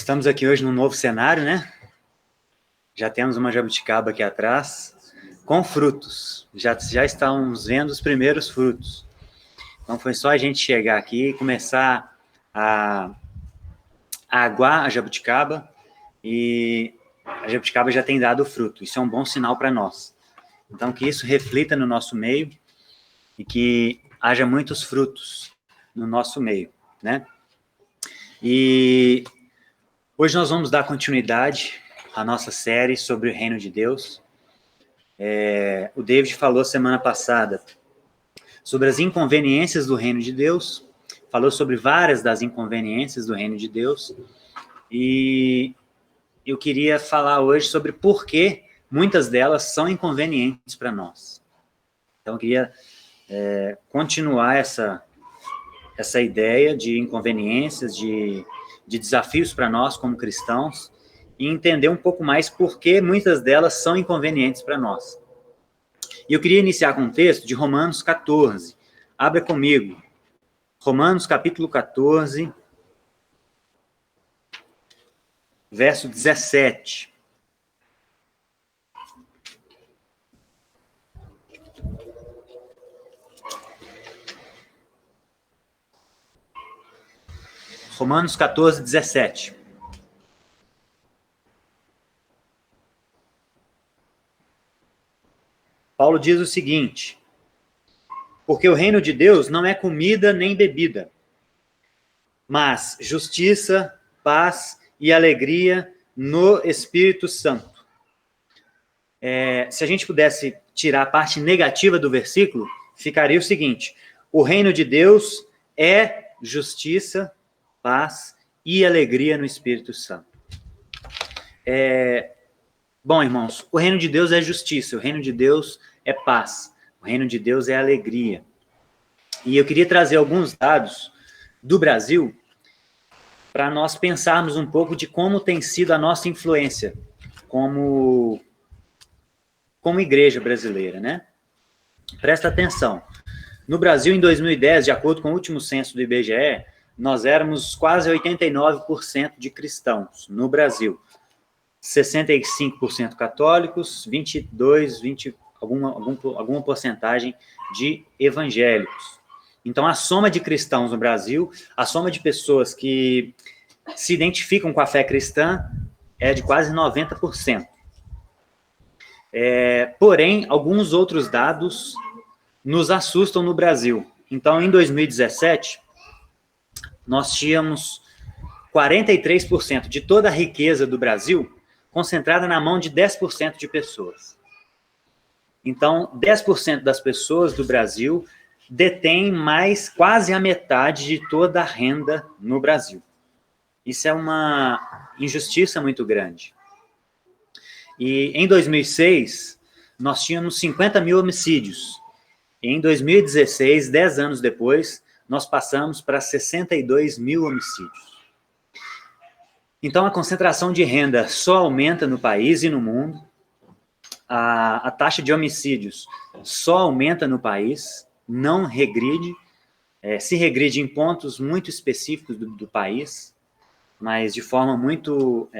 Estamos aqui hoje num novo cenário, né? Já temos uma jabuticaba aqui atrás, com frutos. Já estamos vendo os primeiros frutos. Então foi só a gente chegar aqui e começar a aguar a jabuticaba, e a jabuticaba já tem dado fruto. Isso é um bom sinal para nós. Então que isso reflita no nosso meio e que haja muitos frutos no nosso meio, né? E hoje nós vamos dar continuidade à nossa série sobre o Reino de Deus. O David falou semana passada sobre as inconveniências do Reino de Deus, falou sobre várias das inconveniências do Reino de Deus, e eu queria falar hoje sobre por que muitas delas são inconvenientes para nós. Então eu queria continuar essa ideia de inconveniências, de desafios para nós como cristãos, e entender um pouco mais por que muitas delas são inconvenientes para nós. E eu queria iniciar com um texto de Romanos 14. Abra comigo. Romanos capítulo 14, verso 17. Romanos 14, 17. Paulo diz o seguinte: porque o reino de Deus não é comida nem bebida, mas justiça, paz e alegria no Espírito Santo. Se a gente pudesse tirar a parte negativa do versículo, ficaria o seguinte: o reino de Deus é justiça, paz e alegria no Espírito Santo. Bom, irmãos, o reino de Deus é justiça, o reino de Deus é paz, o reino de Deus é alegria. E eu queria trazer alguns dados do Brasil para nós pensarmos um pouco de como tem sido a nossa influência como igreja brasileira, né? Presta atenção. No Brasil, em 2010, de acordo com o último censo do IBGE, nós éramos quase 89% de cristãos no Brasil. 65% católicos, 22%, alguma porcentagem de evangélicos. Então, a soma de cristãos no Brasil, a soma de pessoas que se identificam com a fé cristã é de quase 90%. Porém, alguns outros dados nos assustam no Brasil. Então, em 2017, nós tínhamos 43% de toda a riqueza do Brasil concentrada na mão de 10% de pessoas. Então, 10% das pessoas do Brasil detêm mais quase a metade de toda a renda no Brasil. Isso é uma injustiça muito grande. E em 2006, nós tínhamos 50 mil homicídios. E em 2016, 10 anos depois, nós passamos para 62 mil homicídios. Então, a concentração de renda só aumenta no país e no mundo. A taxa de homicídios só aumenta no país, não regride. Se regride em pontos muito específicos do país, mas de forma muito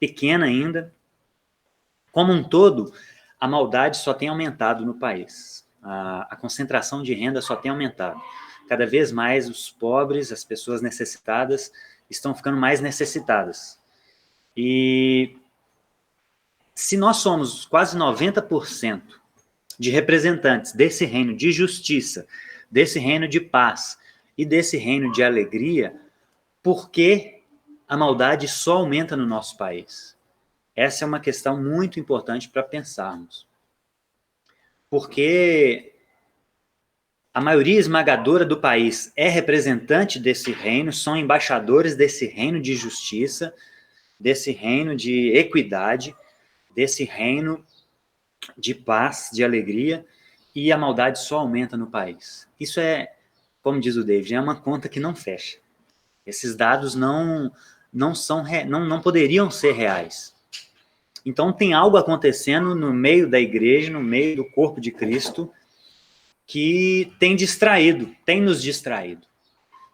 pequena ainda. Como um todo, a maldade só tem aumentado no país. A concentração de renda só tem aumentado. Cada vez mais os pobres, as pessoas necessitadas, estão ficando mais necessitadas. E se nós somos quase 90% de representantes desse reino de justiça, desse reino de paz e desse reino de alegria, por que a maldade só aumenta no nosso país? Essa é uma questão muito importante para pensarmos. Porque a maioria esmagadora do país é representante desse reino, são embaixadores desse reino de justiça, desse reino de equidade, desse reino de paz, de alegria, e a maldade só aumenta no país. Isso como diz o David, é uma conta que não fecha. Esses dados não poderiam ser reais. Então tem algo acontecendo no meio da igreja, no meio do corpo de Cristo, que tem nos distraído.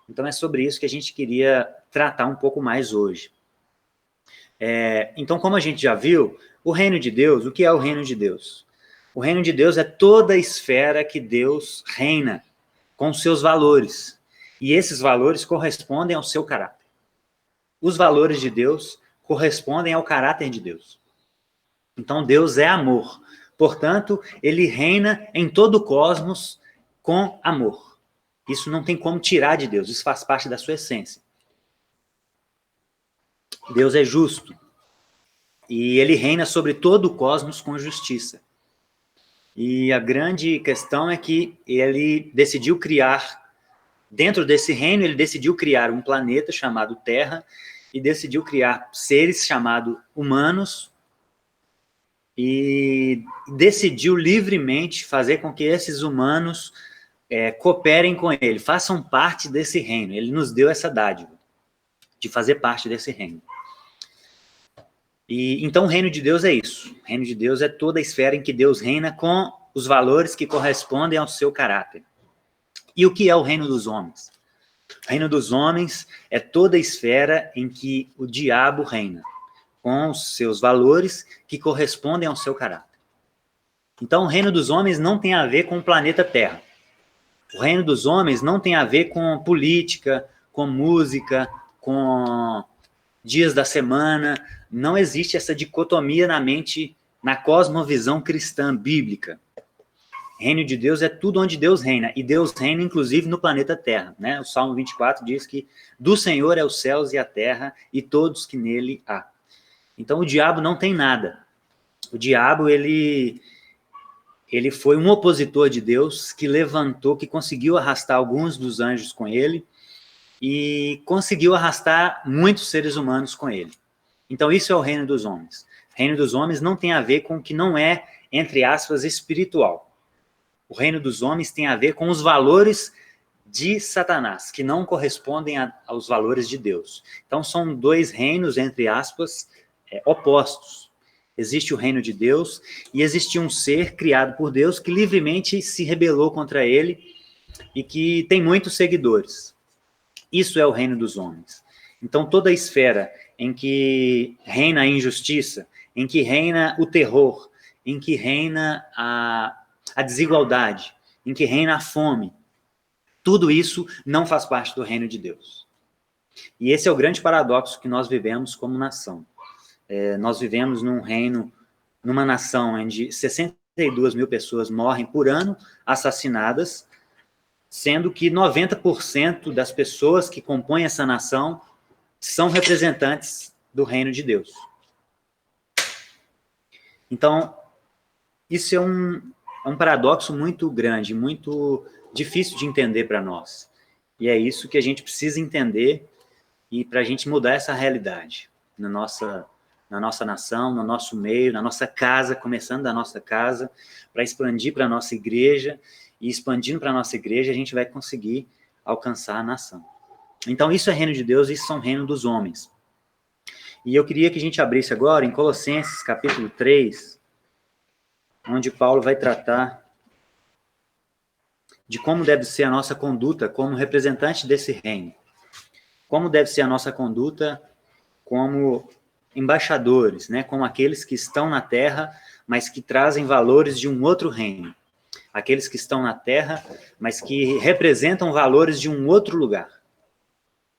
Então é sobre isso que a gente queria tratar um pouco mais hoje. Então, como a gente já viu, o reino de Deus, o que é o reino de Deus? O reino de Deus é toda a esfera que Deus reina, com seus valores. E esses valores correspondem ao seu caráter. Os valores de Deus correspondem ao caráter de Deus. Então, Deus é amor. Portanto, ele reina em todo o cosmos com amor. Isso não tem como tirar de Deus, isso faz parte da sua essência. Deus é justo. E ele reina sobre todo o cosmos com justiça. E a grande questão é que ele decidiu criar, dentro desse reino, ele decidiu criar um planeta chamado Terra e decidiu criar seres chamados humanos e decidiu livremente fazer com que esses humanos cooperem com ele, façam parte desse reino. Ele nos deu essa dádiva de fazer parte desse reino. E então o reino de Deus é isso. O reino de Deus é toda a esfera em que Deus reina com os valores que correspondem ao seu caráter. E o que é o reino dos homens? O reino dos homens é toda a esfera em que o diabo reina, com os seus valores que correspondem ao seu caráter. Então o reino dos homens não tem a ver com o planeta Terra. O reino dos homens não tem a ver com política, com música, com dias da semana. Não existe essa dicotomia na mente, na cosmovisão cristã bíblica. Reino de Deus é tudo onde Deus reina, e Deus reina inclusive no planeta Terra, né? O Salmo 24 diz que do Senhor é os céus e a terra e todos que nele há. Então o diabo não tem nada. O diabo, ele foi um opositor de Deus que levantou, que conseguiu arrastar alguns dos anjos com ele e conseguiu arrastar muitos seres humanos com ele. Então isso é o reino dos homens. O reino dos homens não tem a ver com o que não é, entre aspas, espiritual. O reino dos homens tem a ver com os valores de Satanás, que não correspondem aos valores de Deus. Então são dois reinos, entre aspas, opostos. Existe o reino de Deus e existe um ser criado por Deus que livremente se rebelou contra ele e que tem muitos seguidores. Isso é o reino dos homens. Então toda a esfera em que reina a injustiça, em que reina o terror, em que reina a desigualdade, em que reina a fome, tudo isso não faz parte do reino de Deus. E esse é o grande paradoxo que nós vivemos como nação. Nós vivemos num reino, numa nação onde 62 mil pessoas morrem por ano assassinadas, sendo que 90% das pessoas que compõem essa nação são representantes do reino de Deus. Então, isso é um paradoxo muito grande, muito difícil de entender para nós. E é isso que a gente precisa entender e para a gente mudar essa realidade na nossa nação, no nosso meio, na nossa casa, começando da nossa casa, para expandir para a nossa igreja, e expandindo para a nossa igreja, a gente vai conseguir alcançar a nação. Então, isso é reino de Deus, isso são reino dos homens. E eu queria que a gente abrisse agora em Colossenses, capítulo 3, onde Paulo vai tratar de como deve ser a nossa conduta como representante desse reino. Como deve ser a nossa conduta como embaixadores, né? Como aqueles que estão na terra, mas que trazem valores de um outro reino. Aqueles que estão na terra, mas que representam valores de um outro lugar.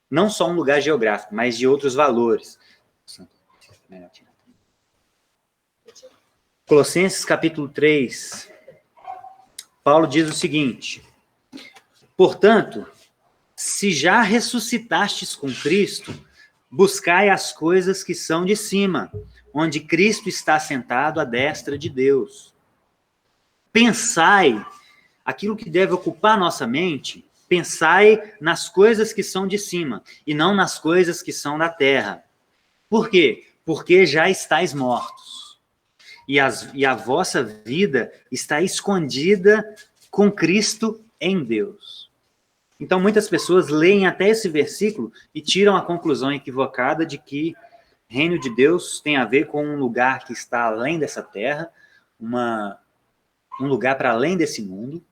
Não só um lugar geográfico, mas de outros valores. Colossenses capítulo 3, Paulo diz o seguinte: portanto, se já ressuscitastes com Cristo, buscai as coisas que são de cima, onde Cristo está sentado à destra de Deus. Pensai, aquilo que deve ocupar nossa mente, pensai nas coisas que são de cima, e não nas coisas que são da terra. Por quê? Porque já estáis mortos, e a vossa vida está escondida com Cristo em Deus. Então, muitas pessoas leem até esse versículo e tiram a conclusão equivocada de que reino de Deus tem a ver com um lugar que está além dessa terra, um lugar para além desse mundo,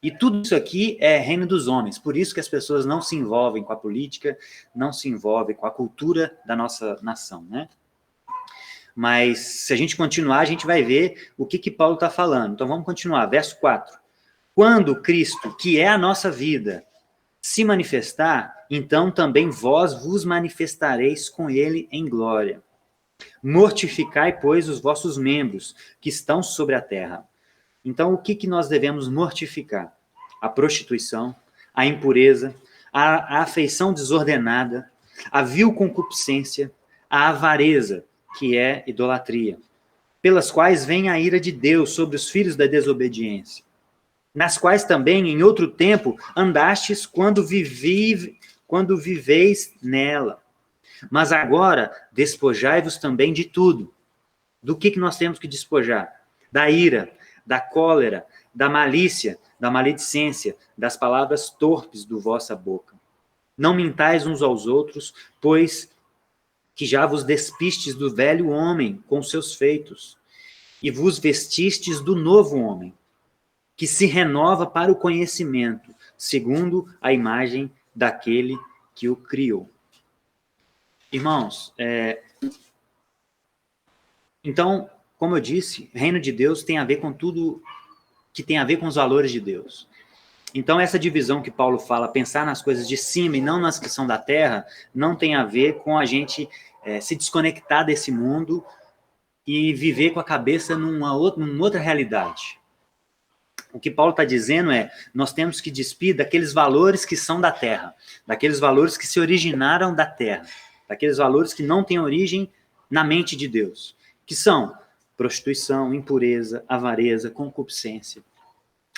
E tudo isso aqui é reino dos homens. Por isso que as pessoas não se envolvem com a política, não se envolvem com a cultura da nossa nação, né? Mas se a gente continuar, a gente vai ver o que Paulo está falando. Então vamos continuar. Verso 4. Quando Cristo, que é a nossa vida, se manifestar, então também vós vos manifestareis com ele em glória. Mortificai, pois, os vossos membros que estão sobre a terra. Então, o que nós devemos mortificar? A prostituição, a impureza, a afeição desordenada, a vil concupiscência, a avareza, que é idolatria, pelas quais vem a ira de Deus sobre os filhos da desobediência, nas quais também, em outro tempo, andastes quando viveis nela. Mas agora, despojai-vos também de tudo. Do que nós temos que despojar? Da ira, da cólera, da malícia, da maledicência, das palavras torpes do vossa boca. Não mintais uns aos outros, pois que já vos despistes do velho homem com seus feitos, e vos vestistes do novo homem, que se renova para o conhecimento, segundo a imagem daquele que o criou. Irmãos, então, como eu disse, reino de Deus tem a ver com tudo que tem a ver com os valores de Deus. Então, essa divisão que Paulo fala, pensar nas coisas de cima e não nas que são da terra, não tem a ver com a gente se desconectar desse mundo e viver com a cabeça numa outra realidade. O que Paulo está dizendo é, nós temos que despir daqueles valores que são da terra, daqueles valores que se originaram da terra, daqueles valores que não têm origem na mente de Deus, que são prostituição, impureza, avareza, concupiscência.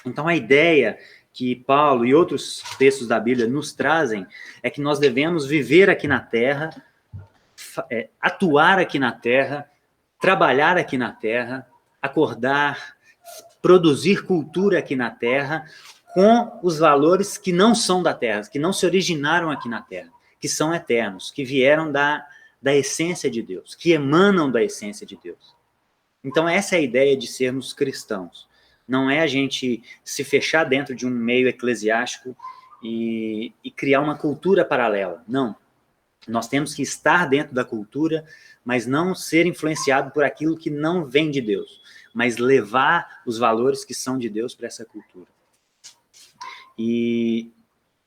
Então, a ideia que Paulo e outros textos da Bíblia nos trazem é que nós devemos viver aqui na terra, atuar aqui na terra, trabalhar aqui na terra, acordar, produzir cultura aqui na terra com os valores que não são da terra, que não se originaram aqui na terra, que são eternos, que vieram da essência de Deus, que emanam da essência de Deus. Então, essa é a ideia de sermos cristãos. Não é a gente se fechar dentro de um meio eclesiástico e criar uma cultura paralela. Não. Nós temos que estar dentro da cultura, mas não ser influenciado por aquilo que não vem de Deus, mas levar os valores que são de Deus para essa cultura. E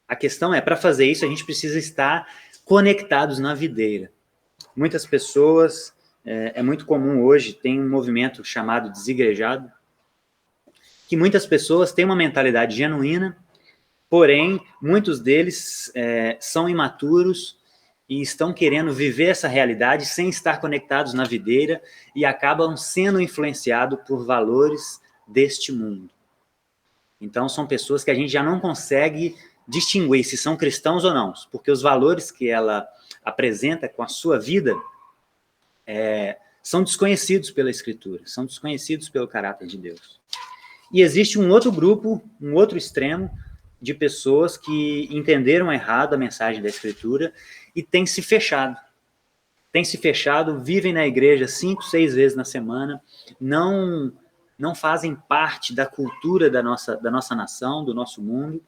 a questão é, para fazer isso, a gente precisa estar conectados na videira. Muitas pessoas, é muito comum hoje, tem um movimento chamado desigrejado, que muitas pessoas têm uma mentalidade genuína, porém, muitos deles são imaturos e estão querendo viver essa realidade sem estar conectados na videira e acabam sendo influenciados por valores deste mundo. Então, são pessoas que a gente já não consegue distinguir se são cristãos ou não, porque os valores que ela apresenta com a sua vida são desconhecidos pela Escritura, são desconhecidos pelo caráter de Deus. E existe um outro grupo, um outro extremo de pessoas que entenderam errado a mensagem da Escritura e têm se fechado. Vivem na igreja 5, 6 vezes na semana, não fazem parte da cultura da nossa nação, do nosso mundo,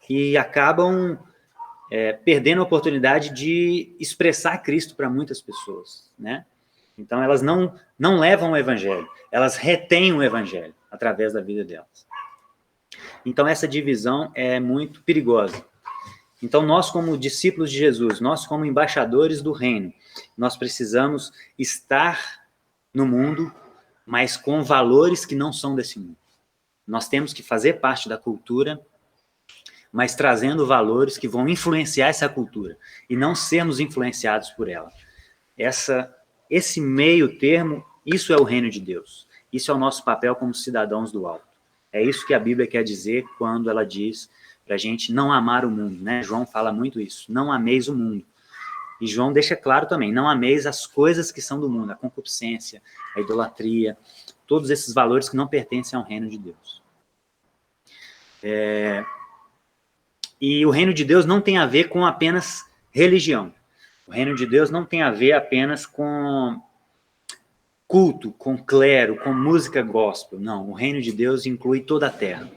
e acabam perdendo a oportunidade de expressar Cristo para muitas pessoas, né? Então, elas não levam o evangelho, elas retêm o evangelho através da vida delas. Então, essa divisão é muito perigosa. Então, nós como discípulos de Jesus, nós como embaixadores do reino, nós precisamos estar no mundo, mas com valores que não são desse mundo. Nós temos que fazer parte da cultura, mas trazendo valores que vão influenciar essa cultura e não sermos influenciados por ela. Esse meio termo, isso é o reino de Deus. Isso é o nosso papel como cidadãos do alto. É isso que a Bíblia quer dizer quando ela diz para a gente não amar o mundo, né? João fala muito isso, não ameis o mundo. E João deixa claro também, não ameis as coisas que são do mundo, a concupiscência, a idolatria, todos esses valores que não pertencem ao reino de Deus. E o reino de Deus não tem a ver com apenas religião. O reino de Deus não tem a ver apenas com culto, com clero, com música gospel. Não, o reino de Deus inclui toda a terra.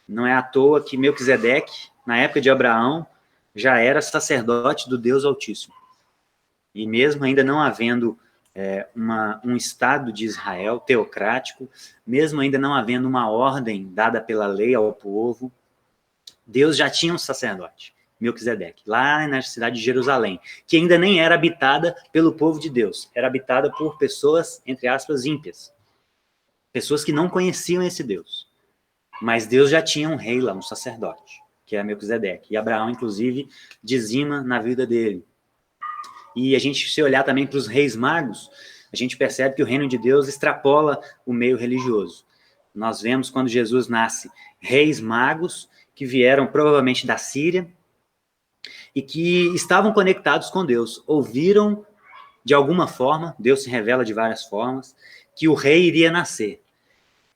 Não é à toa que Melquisedeque, na época de Abraão, já era sacerdote do Deus Altíssimo. E mesmo ainda não havendo um Estado de Israel teocrático, mesmo ainda não havendo uma ordem dada pela lei ao povo, Deus já tinha um sacerdote, Melquisedeque, lá na cidade de Jerusalém, que ainda nem era habitada pelo povo de Deus, era habitada por pessoas, entre aspas, ímpias, pessoas que não conheciam esse Deus. Mas Deus já tinha um rei lá, um sacerdote, que é Melquisedeque, e Abraão, inclusive, dizima na vida dele. E a gente, se olhar também para os reis magos, a gente percebe que o reino de Deus extrapola o meio religioso. Nós vemos quando Jesus nasce, reis magos que vieram provavelmente da Síria e que estavam conectados com Deus, ouviram de alguma forma, Deus se revela de várias formas, que o rei iria nascer.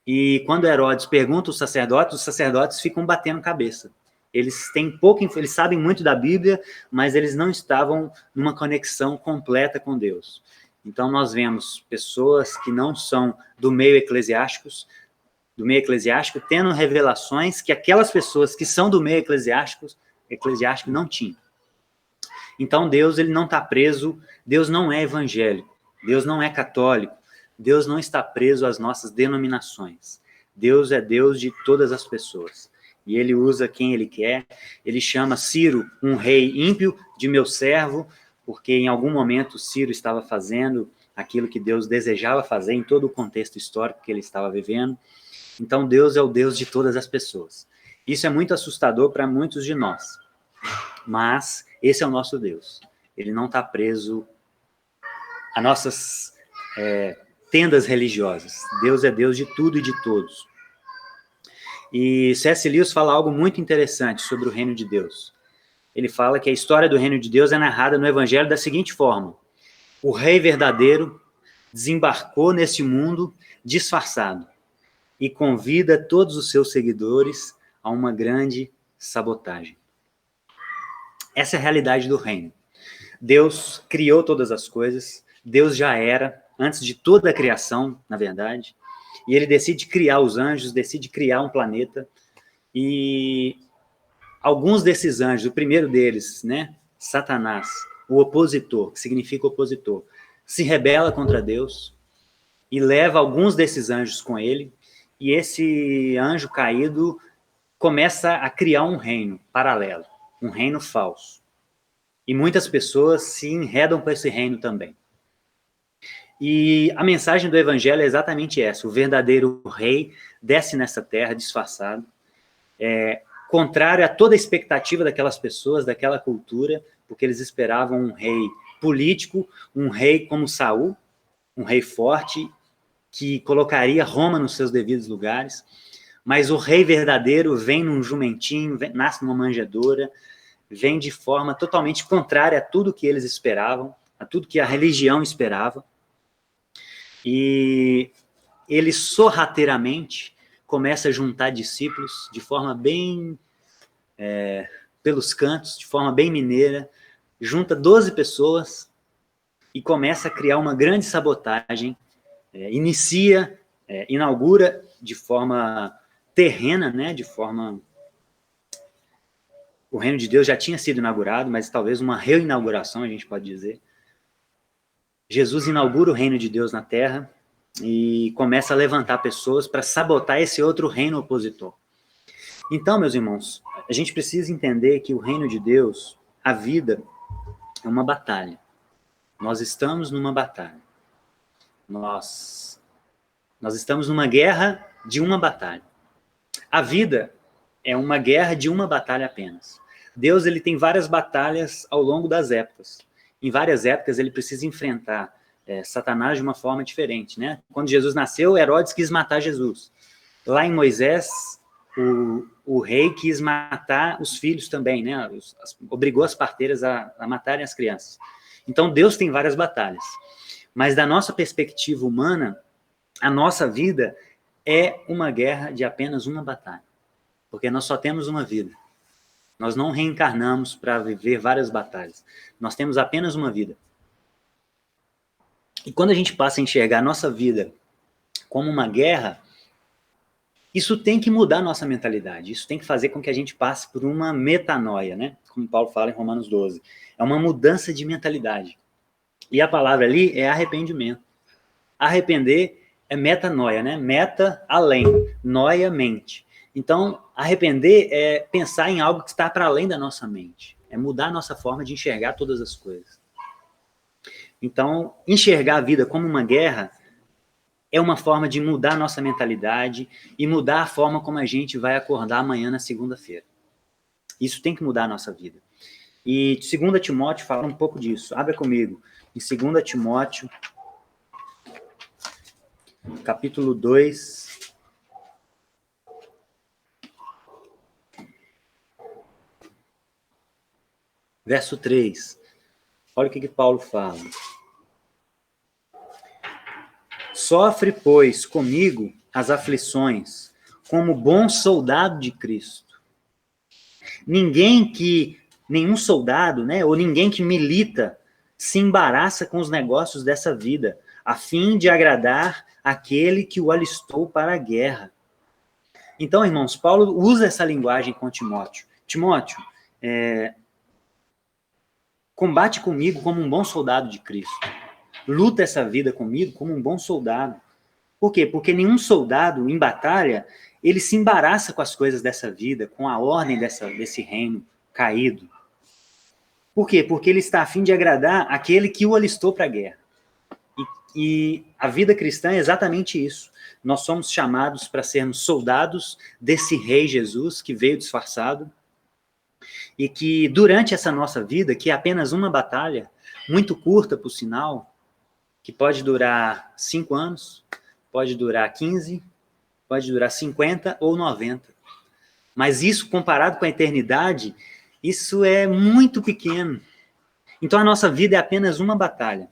E quando Herodes pergunta aos sacerdotes, os sacerdotes ficam batendo cabeça. Eles têm eles sabem muito da Bíblia, mas eles não estavam numa conexão completa com Deus. Então nós vemos pessoas que não são do meio eclesiástico tendo revelações que aquelas pessoas que são do meio eclesiástico não tinham. Então Deus, ele não está preso, Deus não é evangélico, Deus não é católico, Deus não está preso às nossas denominações. Deus é Deus de todas as pessoas. E ele usa quem ele quer. Ele chama Ciro, um rei ímpio, de meu servo, porque em algum momento Ciro estava fazendo aquilo que Deus desejava fazer em todo o contexto histórico que ele estava vivendo. Então Deus é o Deus de todas as pessoas. Isso é muito assustador para muitos de nós. Mas esse é o nosso Deus. Ele não está preso a nossas tendas religiosas. Deus é Deus de tudo e de todos. E C.S. Lewis fala algo muito interessante sobre o reino de Deus. Ele fala que a história do reino de Deus é narrada no Evangelho da seguinte forma: o rei verdadeiro desembarcou neste mundo disfarçado e convida todos os seus seguidores a uma grande sabotagem. Essa é a realidade do reino. Deus criou todas as coisas, Deus já era, antes de toda a criação, na verdade, e ele decide criar os anjos, decide criar um planeta, e alguns desses anjos, o primeiro deles, né, Satanás, o opositor, que significa opositor, se rebela contra Deus e leva alguns desses anjos com ele, e esse anjo caído começa a criar um reino paralelo, um reino falso. E muitas pessoas se enredam para esse reino também. E a mensagem do evangelho é exatamente essa: o verdadeiro rei desce nessa terra disfarçado, contrário a toda a expectativa daquelas pessoas, daquela cultura, porque eles esperavam um rei político, um rei como Saul, um rei forte, que colocaria Roma nos seus devidos lugares. Mas o rei verdadeiro vem num jumentinho, nasce numa manjedoura, vem de forma totalmente contrária a tudo que eles esperavam, a tudo que a religião esperava. E ele sorrateiramente começa a juntar discípulos de forma bem pelos cantos, de forma bem mineira, junta 12 pessoas e começa a criar uma grande sabotagem, inaugura de forma terrena, né, de forma... O reino de Deus já tinha sido inaugurado, mas talvez uma reinauguração, a gente pode dizer. Jesus inaugura o reino de Deus na terra e começa a levantar pessoas para sabotar esse outro reino opositor. Então, meus irmãos, a gente precisa entender que o reino de Deus, a vida, é uma batalha. Nós estamos numa batalha. Nós estamos numa guerra de uma batalha. A vida é uma guerra de uma batalha apenas. Deus, ele tem várias batalhas ao longo das épocas. Em várias épocas ele precisa enfrentar Satanás de uma forma diferente, né? Quando Jesus nasceu, Herodes quis matar Jesus. Lá em Moisés, o rei quis matar os filhos também, né? Obrigou as parteiras a matarem as crianças. Então Deus tem várias batalhas. Mas da nossa perspectiva humana, a nossa vida é uma guerra de apenas uma batalha. Porque nós só temos uma vida. Nós não reencarnamos para viver várias batalhas. Nós temos apenas uma vida. E quando a gente passa a enxergar a nossa vida como uma guerra, Isso tem que mudar a nossa mentalidade, isso tem que fazer com que a gente passe por uma metanoia, né? Como Paulo fala em Romanos 12. É uma mudança de mentalidade. E a palavra ali é arrependimento. Arrepender é metanoia, né? Meta, além. Noia, mente. Então, arrepender é pensar em algo que está para além da nossa mente. É mudar a nossa forma de enxergar todas as coisas. Então, enxergar a vida como uma guerra é uma forma de mudar a nossa mentalidade e mudar a forma como a gente vai acordar amanhã na segunda-feira. Isso tem que mudar a nossa vida. E 2 Timóteo fala um pouco disso. Abra comigo. Em 2 Timóteo, capítulo 2, verso 3. Olha o que Paulo fala. Sofre, pois, comigo as aflições, como bom soldado de Cristo. Nenhum soldado, né, ou ninguém que milita, se embaraça com os negócios dessa vida, a fim de agradar aquele que o alistou para a guerra. Então, irmãos, Paulo usa essa linguagem com Timóteo. Timóteo, combate comigo como um bom soldado de Cristo. Luta essa vida comigo como um bom soldado. Por quê? Porque nenhum soldado em batalha, ele se embaraça com as coisas dessa vida, com a ordem desse reino caído. Por quê? Porque ele está a fim de agradar aquele que o alistou para a guerra. E a vida cristã é exatamente isso. Nós somos chamados para sermos soldados desse rei Jesus que veio disfarçado e que durante essa nossa vida, que é apenas uma batalha, muito curta por sinal, que pode durar 5 anos, pode durar 15, pode durar 50 ou 90. Mas isso, comparado com a eternidade, isso é muito pequeno. Então a nossa vida é apenas uma batalha.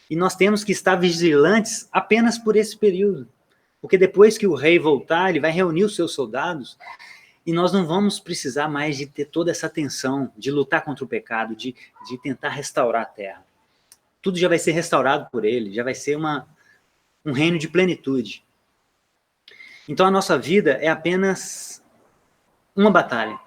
E nós temos que estar vigilantes apenas por esse período. Porque depois que o rei voltar, ele vai reunir os seus soldados e nós não vamos precisar mais de ter toda essa tensão, de lutar contra o pecado, de tentar restaurar a terra. Tudo já vai ser restaurado por ele, já vai ser um reino de plenitude. Então a nossa vida é apenas uma batalha.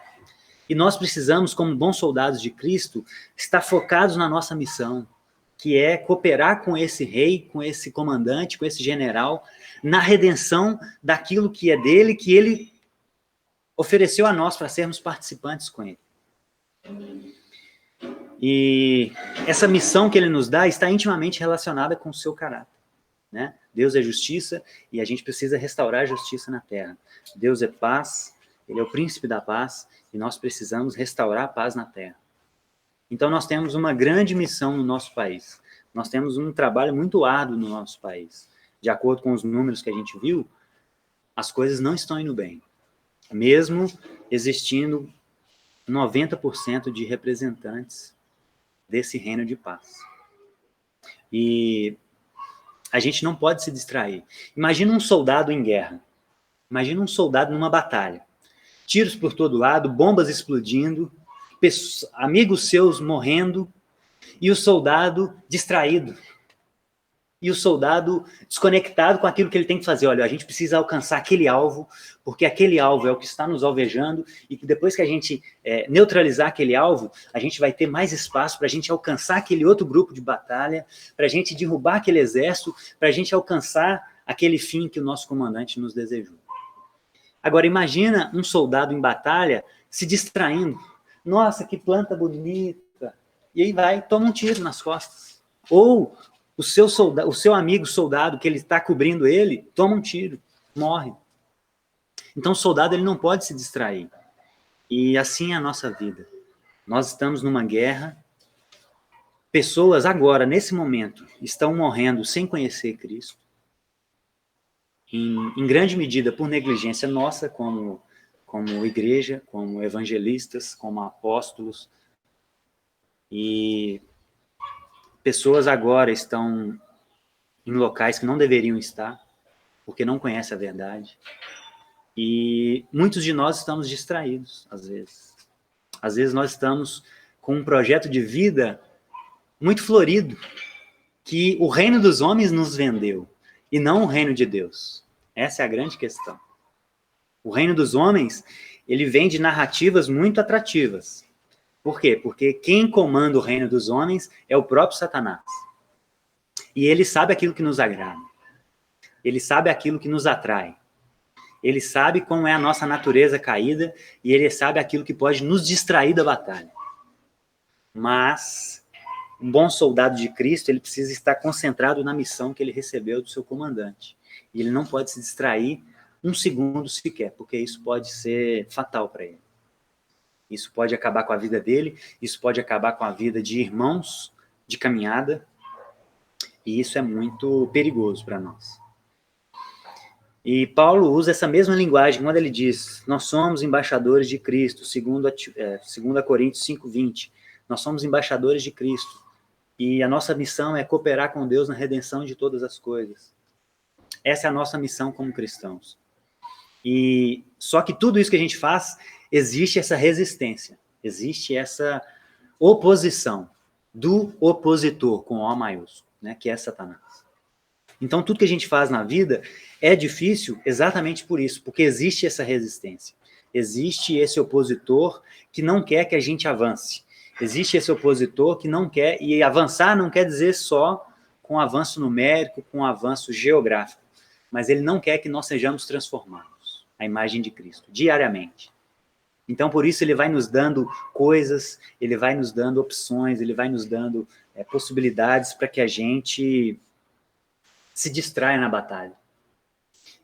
E nós precisamos, como bons soldados de Cristo, estar focados na nossa missão, que é cooperar com esse rei, com esse comandante, com esse general, na redenção daquilo que é dele, que ele ofereceu a nós para sermos participantes com ele. E essa missão que ele nos dá está intimamente relacionada com o seu caráter. Né? Deus é justiça e a gente precisa restaurar a justiça na terra. Deus é paz, ele é o príncipe da paz e nós precisamos restaurar a paz na terra. Então nós temos uma grande missão no nosso país. Nós temos um trabalho muito árduo no nosso país. De acordo com os números que a gente viu, as coisas não estão indo bem. Mesmo existindo 90% de representantes desse reino de paz. E a gente não pode se distrair. Imagina um soldado em guerra. Imagina um soldado numa batalha. Tiros por todo lado, bombas explodindo, amigos seus morrendo, e o soldado distraído. E o soldado desconectado com aquilo que ele tem que fazer. Olha, a gente precisa alcançar aquele alvo, porque aquele alvo é o que está nos alvejando, e que depois que a gente neutralizar aquele alvo, a gente vai ter mais espaço para a gente alcançar aquele outro grupo de batalha, para a gente derrubar aquele exército, para a gente alcançar aquele fim que o nosso comandante nos desejou. Agora, imagina um soldado em batalha se distraindo. Nossa, que planta bonita. E aí vai, toma um tiro nas costas. Ou o seu amigo soldado, que ele está cobrindo ele, toma um tiro, morre. Então o soldado ele não pode se distrair. E assim é a nossa vida. Nós estamos numa guerra. Pessoas agora, nesse momento, estão morrendo sem conhecer Cristo. Em grande medida por negligência nossa, como igreja, como evangelistas, como apóstolos. E pessoas agora estão em locais que não deveriam estar, porque não conhecem a verdade. E muitos de nós estamos distraídos, às vezes. Às vezes nós estamos com um projeto de vida muito florido, que o reino dos homens nos vendeu, e não o reino de Deus. Essa é a grande questão. O reino dos homens, ele vem de narrativas muito atrativas. Por quê? Porque quem comanda o reino dos homens é o próprio Satanás. E ele sabe aquilo que nos agrada. Ele sabe aquilo que nos atrai. Ele sabe como é a nossa natureza caída e ele sabe aquilo que pode nos distrair da batalha. Mas um bom soldado de Cristo, ele precisa estar concentrado na missão que ele recebeu do seu comandante. E ele não pode se distrair um segundo sequer, porque isso pode ser fatal para ele. Isso pode acabar com a vida dele, isso pode acabar com a vida de irmãos de caminhada, e isso é muito perigoso para nós. E Paulo usa essa mesma linguagem quando ele diz: nós somos embaixadores de Cristo, segundo a Coríntios 5:20. Nós somos embaixadores de Cristo. E a nossa missão é cooperar com Deus na redenção de todas as coisas. Essa é a nossa missão como cristãos. E só que tudo isso que a gente faz, existe essa resistência, existe essa oposição do opositor, com O maiúsculo, né, que é Satanás. Então, tudo que a gente faz na vida é difícil exatamente por isso, porque existe essa resistência. Existe esse opositor que não quer que a gente avance. Existe esse opositor que não quer, e avançar não quer dizer só com avanço numérico, com avanço geográfico, mas ele não quer que nós sejamos transformados à imagem de Cristo, diariamente. Então, por isso, ele vai nos dando coisas, ele vai nos dando opções, ele vai nos dando possibilidades para que a gente se distraia na batalha.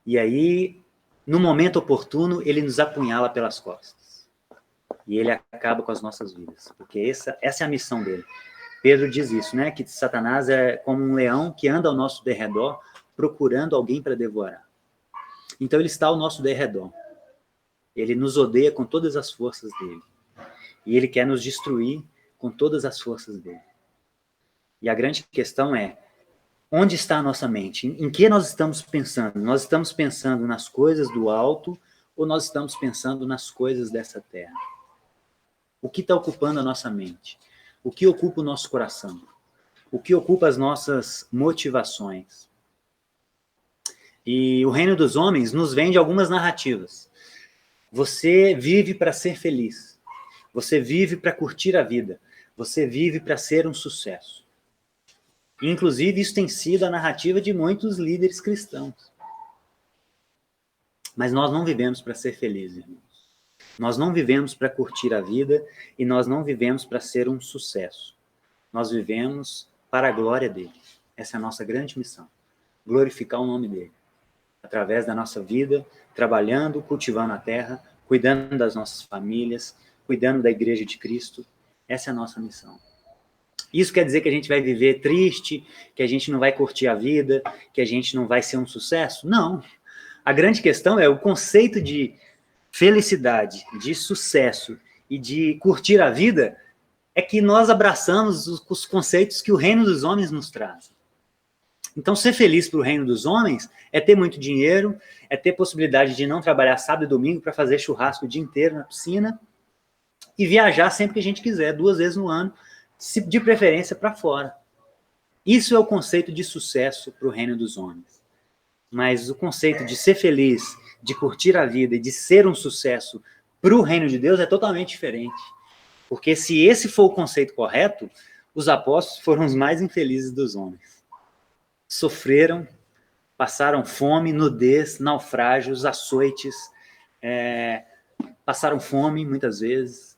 E aí, no momento oportuno, ele nos apunhala pelas costas. E ele acaba com as nossas vidas, porque essa é a missão dele. Pedro diz isso, né? Que Satanás é como um leão que anda ao nosso derredor, procurando alguém para devorar. Então ele está ao nosso derredor. Ele nos odeia com todas as forças dele. E ele quer nos destruir com todas as forças dele. E a grande questão é: onde está a nossa mente? Em que nós estamos pensando? Nós estamos pensando nas coisas do alto ou nós estamos pensando nas coisas dessa terra? O que está ocupando a nossa mente? O que ocupa o nosso coração? O que ocupa as nossas motivações? E o reino dos homens nos vende algumas narrativas. Você vive para ser feliz. Você vive para curtir a vida. Você vive para ser um sucesso. Inclusive, isso tem sido a narrativa de muitos líderes cristãos. Mas nós não vivemos para ser felizes, irmãos. Nós não vivemos para curtir a vida e nós não vivemos para ser um sucesso. Nós vivemos para a glória dele. Essa é a nossa grande missão. Glorificar o nome dele. Através da nossa vida, trabalhando, cultivando a terra, cuidando das nossas famílias, cuidando da igreja de Cristo. Essa é a nossa missão. Isso quer dizer que a gente vai viver triste, que a gente não vai curtir a vida, que a gente não vai ser um sucesso? Não. A grande questão é o conceito de felicidade, de sucesso e de curtir a vida, é que nós abraçamos os conceitos que o reino dos homens nos traz. Então, ser feliz para o reino dos homens é ter muito dinheiro, é ter possibilidade de não trabalhar sábado e domingo para fazer churrasco o dia inteiro na piscina e viajar sempre que a gente quiser, 2 vezes no ano, de preferência para fora. Isso é o conceito de sucesso para o reino dos homens. Mas o conceito de ser feliz, de curtir a vida e de ser um sucesso para o reino de Deus é totalmente diferente. Porque se esse for o conceito correto, os apóstolos foram os mais infelizes dos homens. Sofreram, passaram fome, nudez, naufrágios, açoites, passaram fome muitas vezes,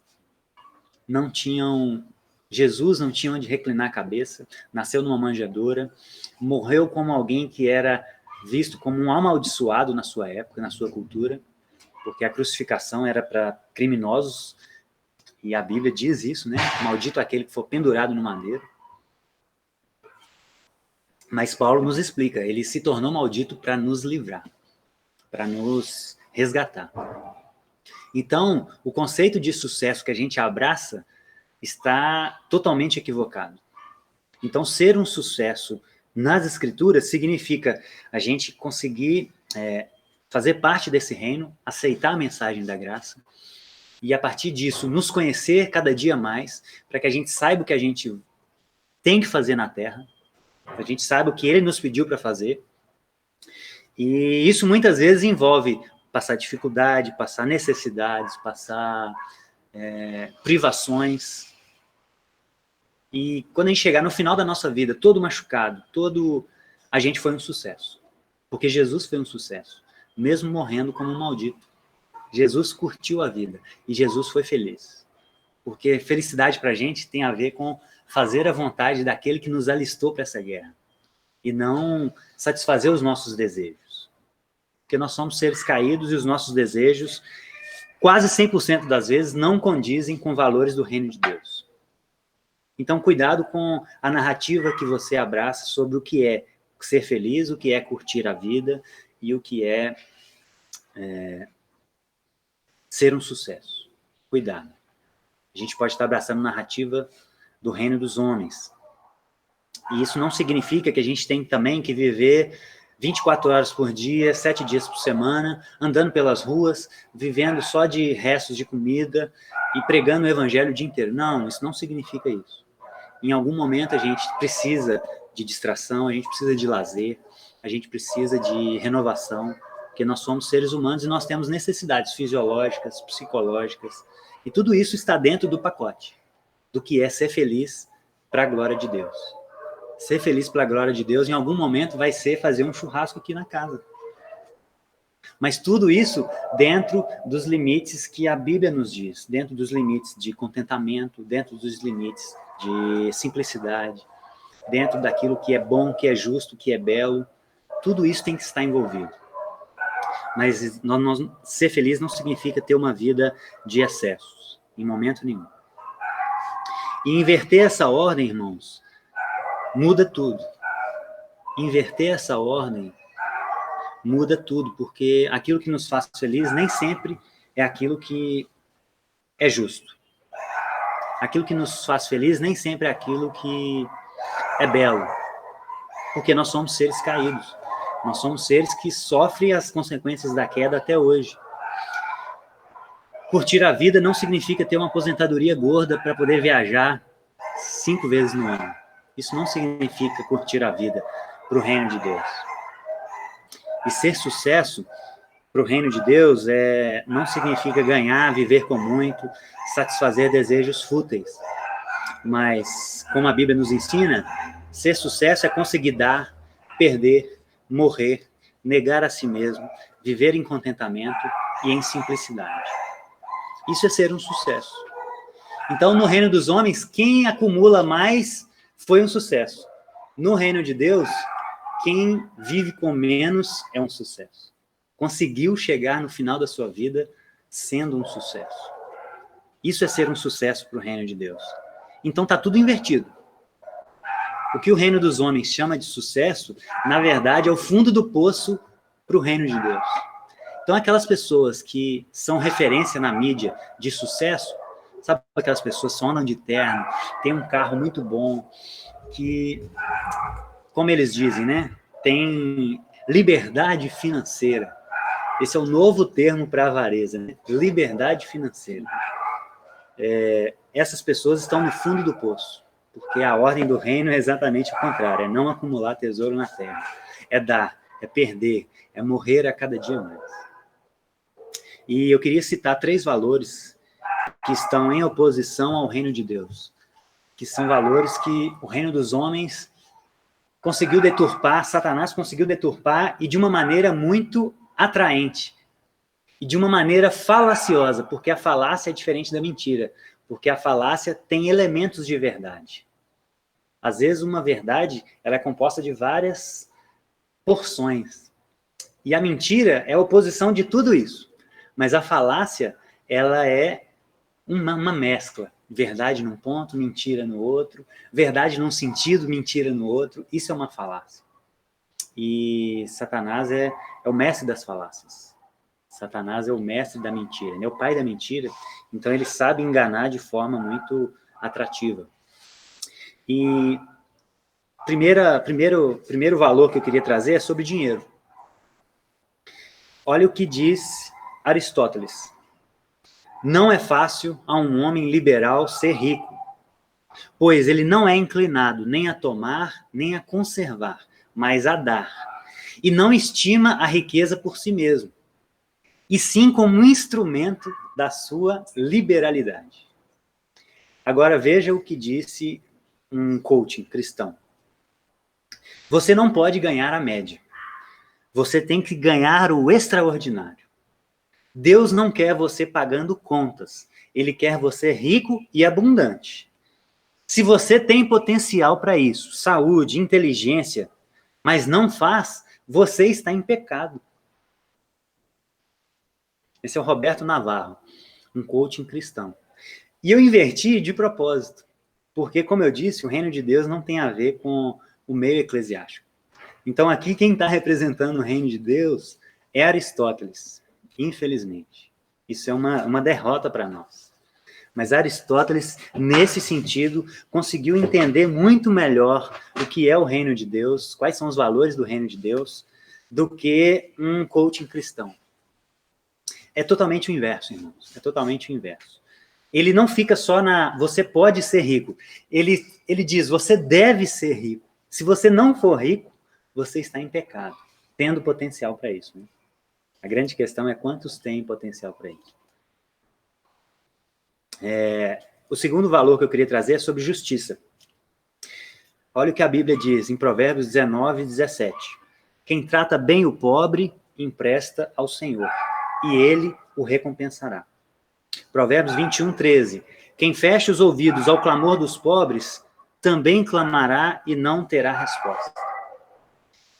Jesus não tinha onde reclinar a cabeça, nasceu numa manjedoura, morreu como alguém que era visto como um amaldiçoado na sua época, na sua cultura, porque a crucificação era para criminosos, e a Bíblia diz isso, né? Maldito aquele que for pendurado no madeiro. Mas Paulo nos explica, ele se tornou maldito para nos livrar, para nos resgatar. Então, o conceito de sucesso que a gente abraça está totalmente equivocado. Então, ser um sucesso nas Escrituras significa a gente conseguir fazer parte desse reino, aceitar a mensagem da graça, e a partir disso nos conhecer cada dia mais, para que a gente saiba o que a gente tem que fazer na terra, a gente saiba o que ele nos pediu para fazer. E isso muitas vezes envolve passar dificuldade, passar necessidades, passar privações. E quando a gente chegar no final da nossa vida, todo machucado, a gente foi um sucesso. Porque Jesus foi um sucesso, mesmo morrendo como um maldito. Jesus curtiu a vida e Jesus foi feliz. Porque felicidade para a gente tem a ver com fazer a vontade daquele que nos alistou para essa guerra. E não satisfazer os nossos desejos. Porque nós somos seres caídos e os nossos desejos, quase 100% das vezes, não condizem com valores do reino de Deus. Então, cuidado com a narrativa que você abraça sobre o que é ser feliz, o que é curtir a vida e o que é ser um sucesso. Cuidado. A gente pode estar abraçando narrativa do reino dos homens. E isso não significa que a gente tem também que viver 24 horas por dia, 7 dias por semana, andando pelas ruas, vivendo só de restos de comida e pregando o evangelho o dia inteiro. Não, isso não significa isso. Em algum momento a gente precisa de distração, a gente precisa de lazer, a gente precisa de renovação, porque nós somos seres humanos e nós temos necessidades fisiológicas, psicológicas, e tudo isso está dentro do pacote, do que é ser feliz para a glória de Deus. Ser feliz para a glória de Deus, em algum momento, vai ser fazer um churrasco aqui na casa. Mas tudo isso dentro dos limites que a Bíblia nos diz, dentro dos limites de contentamento, dentro dos limites de simplicidade, dentro daquilo que é bom, que é justo, que é belo. Tudo isso tem que estar envolvido. Mas ser feliz não significa ter uma vida de excessos, em momento nenhum. E inverter essa ordem, irmãos, muda tudo. Inverter essa ordem muda tudo, porque aquilo que nos faz feliz nem sempre é aquilo que é justo. Aquilo que nos faz feliz nem sempre é aquilo que é belo, porque nós somos seres caídos. Nós somos seres que sofrem as consequências da queda até hoje. Curtir a vida não significa ter uma aposentadoria gorda para poder viajar 5 vezes no ano. Isso não significa curtir a vida para o reino de Deus. E ser sucesso para o reino de Deus não significa ganhar, viver com muito, satisfazer desejos fúteis. Mas, como a Bíblia nos ensina, ser sucesso é conseguir dar, perder, morrer, negar a si mesmo, viver em contentamento e em simplicidade. Isso é ser um sucesso. Então, no reino dos homens, quem acumula mais foi um sucesso. No reino de Deus, quem vive com menos é um sucesso. Conseguiu chegar no final da sua vida sendo um sucesso. Isso é ser um sucesso para o reino de Deus. Então, está tudo invertido. O que o reino dos homens chama de sucesso, na verdade, é o fundo do poço para o reino de Deus. Então, aquelas pessoas que são referência na mídia de sucesso, sabe aquelas pessoas que só andam de terno, têm um carro muito bom, que, como eles dizem, né, tem liberdade financeira. Esse é o novo termo para a avareza, né? Liberdade financeira. Essas pessoas estão no fundo do poço. Porque a ordem do reino é exatamente o contrário, é não acumular tesouro na terra, é dar, é perder, é morrer a cada dia mais. E eu queria citar 3 valores que estão em oposição ao reino de Deus, que são valores que o reino dos homens conseguiu deturpar, Satanás conseguiu deturpar, e de uma maneira muito atraente, e de uma maneira falaciosa, porque a falácia é diferente da mentira, porque a falácia tem elementos de verdade. Às vezes uma verdade ela é composta de várias porções. E a mentira é a oposição de tudo isso. Mas a falácia ela é uma mescla. Verdade num ponto, mentira no outro. Verdade num sentido, mentira no outro. Isso é uma falácia. E Satanás é o mestre das falácias. Satanás é o mestre da mentira, é o pai da mentira, então ele sabe enganar de forma muito atrativa. E primeiro valor que eu queria trazer é sobre dinheiro. Olha o que diz Aristóteles. Não é fácil a um homem liberal ser rico, pois ele não é inclinado nem a tomar, nem a conservar, mas a dar. E não estima a riqueza por si mesmo. e sim como um instrumento da sua liberalidade. Agora veja o que disse um coaching cristão. Você não pode ganhar a média. Você tem que ganhar o extraordinário. Deus não quer você pagando contas. Ele quer você rico e abundante. Se você tem potencial para isso, saúde, inteligência, mas não faz, você está em pecado. Esse é o Roberto Navarro, um coaching cristão. E eu inverti de propósito, porque, como eu disse, o reino de Deus não tem a ver com o meio eclesiástico. Então, aqui, quem está representando o reino de Deus é Aristóteles, infelizmente. Isso é uma derrota para nós. Mas Aristóteles, nesse sentido, conseguiu entender muito melhor o que é o reino de Deus, quais são os valores do reino de Deus, do que um coaching cristão. É totalmente o inverso, irmãos. É totalmente o inverso. Ele não fica só na você pode ser rico. Ele diz, você deve ser rico. Se você não for rico, você está em pecado, tendo potencial para isso. Né? A grande questão é quantos têm potencial para isso. O segundo valor que eu queria trazer é sobre justiça. Olha o que a Bíblia diz em Provérbios 19, 17. Quem trata bem o pobre, empresta ao Senhor, e ele o recompensará. Provérbios 21, 13. Quem fecha os ouvidos ao clamor dos pobres, também clamará e não terá resposta.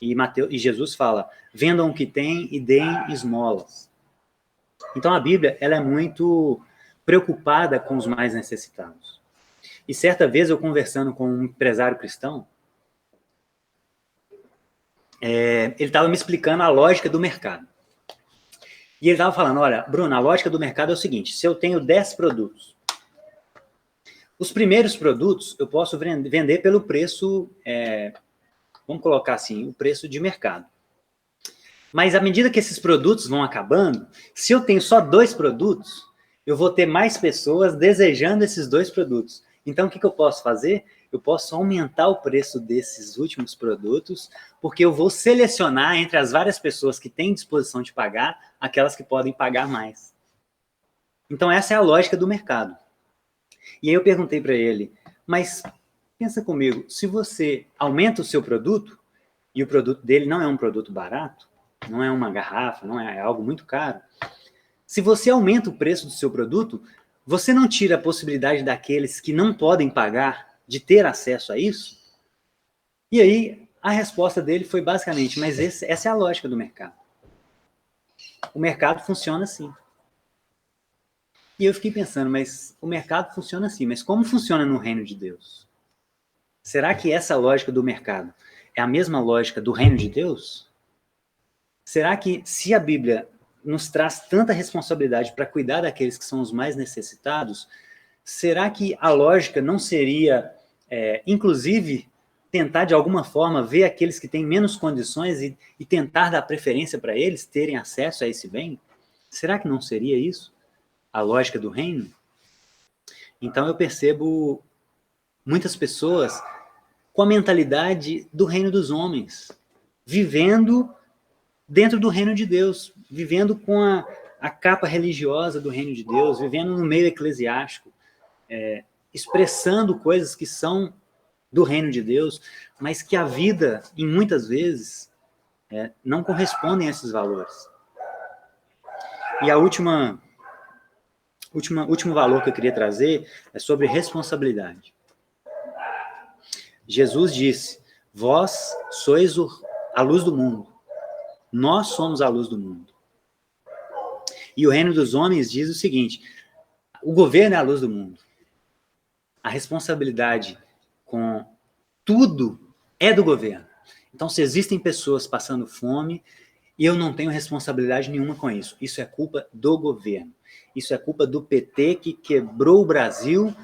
E Jesus fala, vendam o que tem e deem esmolas. Então a Bíblia ela é muito preocupada com os mais necessitados. E certa vez eu conversando com um empresário cristão, ele estava me explicando a lógica do mercado. E ele estava falando, olha, Bruno, a lógica do mercado é o seguinte, se eu tenho 10 produtos, os primeiros produtos eu posso vender pelo preço, vamos colocar assim, o preço de mercado. Mas à medida que esses produtos vão acabando, se eu tenho só 2 produtos, eu vou ter mais pessoas desejando esses 2 produtos. Então, o que eu posso fazer? Eu posso aumentar o preço desses últimos produtos, porque eu vou selecionar entre as várias pessoas que têm disposição de pagar, aquelas que podem pagar mais. Então, essa é a lógica do mercado. E aí eu perguntei para ele, mas pensa comigo, se você aumenta o seu produto, e o produto dele não é um produto barato, não é uma garrafa, não é algo muito caro, se você aumenta o preço do seu produto, você não tira a possibilidade daqueles que não podem pagar de ter acesso a isso? E aí, a resposta dele foi basicamente, mas essa é a lógica do mercado. O mercado funciona assim. E eu fiquei pensando, mas o mercado funciona assim, mas como funciona no reino de Deus? Será que essa lógica do mercado é a mesma lógica do reino de Deus? Será que se a Bíblia nos traz tanta responsabilidade para cuidar daqueles que são os mais necessitados, será que a lógica não seria, inclusive, tentar de alguma forma ver aqueles que têm menos condições e tentar dar preferência para eles terem acesso a esse bem? Será que não seria isso a lógica do reino? Então eu percebo muitas pessoas com a mentalidade do reino dos homens, vivendo dentro do reino de Deus, vivendo com a capa religiosa do reino de Deus, vivendo no meio eclesiástico, expressando coisas que são do reino de Deus, mas que a vida, em muitas vezes, não correspondem a esses valores. E a último valor que eu queria trazer é sobre responsabilidade. Jesus disse, vós sois a luz do mundo. Nós somos a luz do mundo. E o reino dos homens diz o seguinte, o governo é a luz do mundo. A responsabilidade com tudo é do governo. Então, se existem pessoas passando fome, e eu não tenho responsabilidade nenhuma com isso. Isso é culpa do governo. Isso é culpa do PT que quebrou o Brasil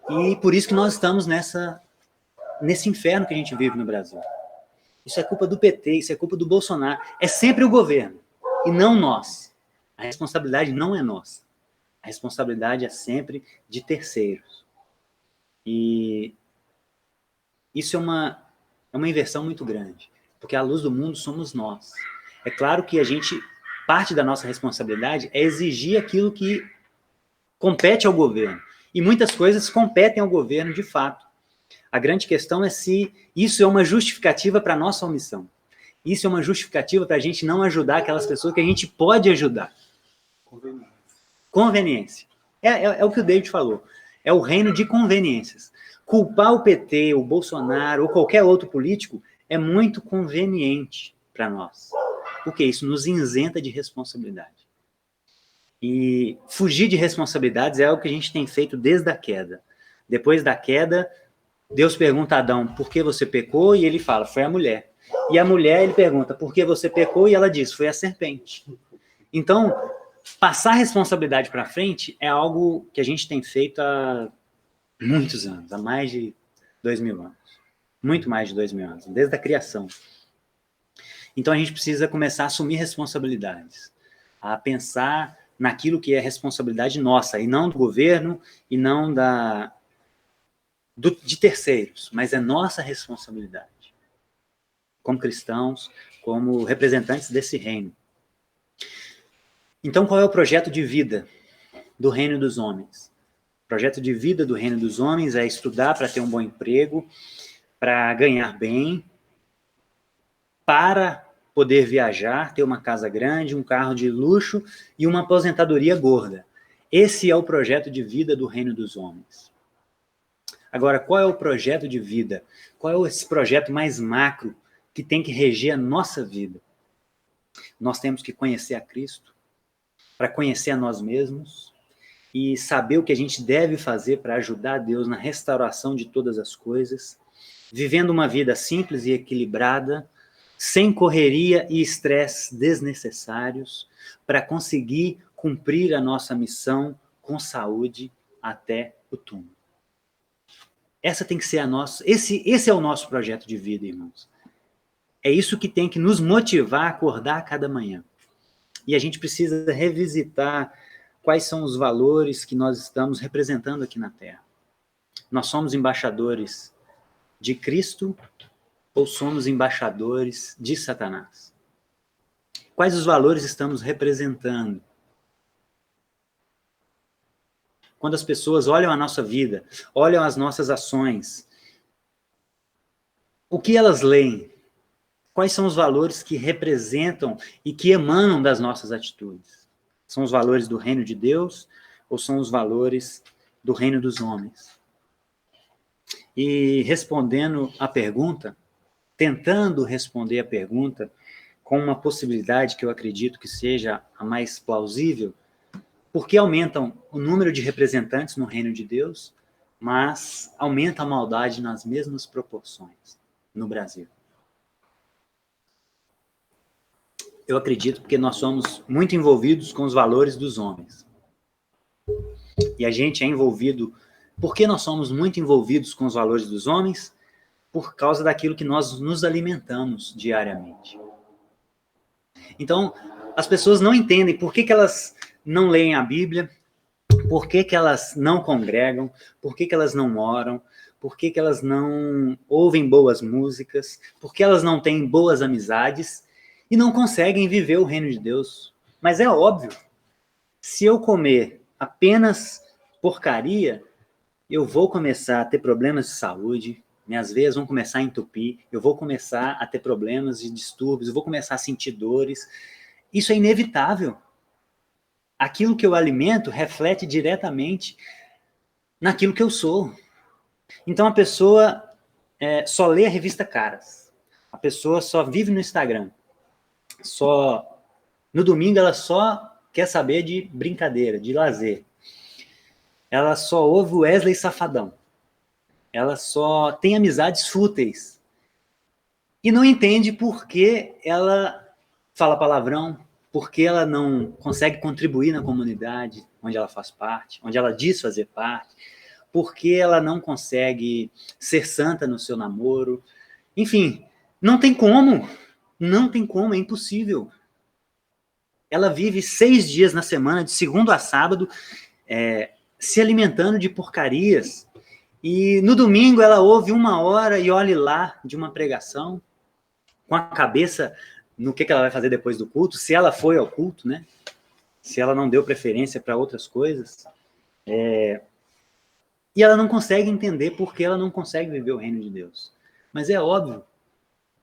e por isso que nós estamos nesse inferno que a gente vive no Brasil. Isso é culpa do PT, isso é culpa do Bolsonaro. É sempre o governo e não nós. A responsabilidade não é nossa. A responsabilidade é sempre de terceiros. E isso é uma inversão muito grande, porque a luz do mundo somos nós. É claro que a gente parte da nossa responsabilidade é exigir aquilo que compete ao governo. E muitas coisas competem ao governo de fato. A grande questão é se isso é uma justificativa para a nossa omissão. Isso é uma justificativa para a gente não ajudar aquelas pessoas que a gente pode ajudar. Conveniência. É o que o David falou. É o reino de conveniências. Culpar o PT, o Bolsonaro ou qualquer outro político é muito conveniente para nós. Porque isso nos isenta de responsabilidade. E fugir de responsabilidades é algo que a gente tem feito desde a queda. Depois da queda, Deus pergunta a Adão, por que você pecou? E ele fala, foi a mulher. E a mulher, ele pergunta, por que você pecou? E ela diz, foi a serpente. Então, passar a responsabilidade para frente é algo que a gente tem feito há muitos anos, há mais de 2000 anos. Muito mais de 2000 anos, desde a criação. Então, a gente precisa começar a assumir responsabilidades, a pensar naquilo que é responsabilidade nossa, e não do governo, e não de terceiros, mas é nossa responsabilidade, como cristãos, como representantes desse reino. Então, qual é o projeto de vida do reino dos homens? O projeto de vida do reino dos homens é estudar para ter um bom emprego, para ganhar bem, para poder viajar, ter uma casa grande, um carro de luxo e uma aposentadoria gorda. Esse é o projeto de vida do reino dos homens. Agora, qual é o projeto de vida? Qual é esse projeto mais macro que tem que reger a nossa vida? Nós temos que conhecer a Cristo, para conhecer a nós mesmos e saber o que a gente deve fazer para ajudar a Deus na restauração de todas as coisas, vivendo uma vida simples e equilibrada, sem correria e estresse desnecessários, para conseguir cumprir a nossa missão com saúde até o túmulo. Essa tem que ser a nossa. Esse é o nosso projeto de vida, irmãos. É isso que tem que nos motivar a acordar a cada manhã. E a gente precisa revisitar quais são os valores que nós estamos representando aqui na Terra. Nós somos embaixadores de Cristo ou somos embaixadores de Satanás? Quais os valores estamos representando? Quando as pessoas olham a nossa vida, olham as nossas ações, o que elas leem? Quais são os valores que representam e que emanam das nossas atitudes? São os valores do reino de Deus ou são os valores do reino dos homens? E respondendo à pergunta, tentando responder a pergunta com uma possibilidade que eu acredito que seja a mais plausível, porque aumentam o número de representantes no reino de Deus, mas aumenta a maldade nas mesmas proporções no Brasil. Eu acredito porque nós somos muito envolvidos com os valores dos homens. E a gente é envolvido... Por que nós somos muito envolvidos com os valores dos homens? Por causa daquilo que nós nos alimentamos diariamente. Então, as pessoas não entendem por que elas não leem a Bíblia, por que elas não congregam, por que elas não oram, por que elas não ouvem boas músicas, por que elas não têm boas amizades e não conseguem viver o reino de Deus. Mas é óbvio, se eu comer apenas porcaria, eu vou começar a ter problemas de saúde, minhas veias vão começar a entupir, eu vou começar a ter problemas de distúrbios, eu vou começar a sentir dores. Isso é inevitável. Aquilo que eu alimento reflete diretamente naquilo que eu sou. Então a pessoa só lê a revista Caras, a pessoa só vive no Instagram, no domingo ela só quer saber de brincadeira, de lazer. Ela só ouve o Wesley Safadão. Ela só tem amizades fúteis. E não entende por que ela fala palavrão, por que ela não consegue contribuir na comunidade onde ela faz parte, onde ela diz fazer parte, por que ela não consegue ser santa no seu namoro. Enfim, não tem como, é impossível. Ela vive 6 dias na semana, de segunda a sábado, se alimentando de porcarias, e no domingo ela ouve 1 hora e olhe lá de uma pregação, com a cabeça no que ela vai fazer depois do culto, se ela foi ao culto, né? Se ela não deu preferência para outras coisas. E ela não consegue entender por que ela não consegue viver o reino de Deus. Mas é óbvio,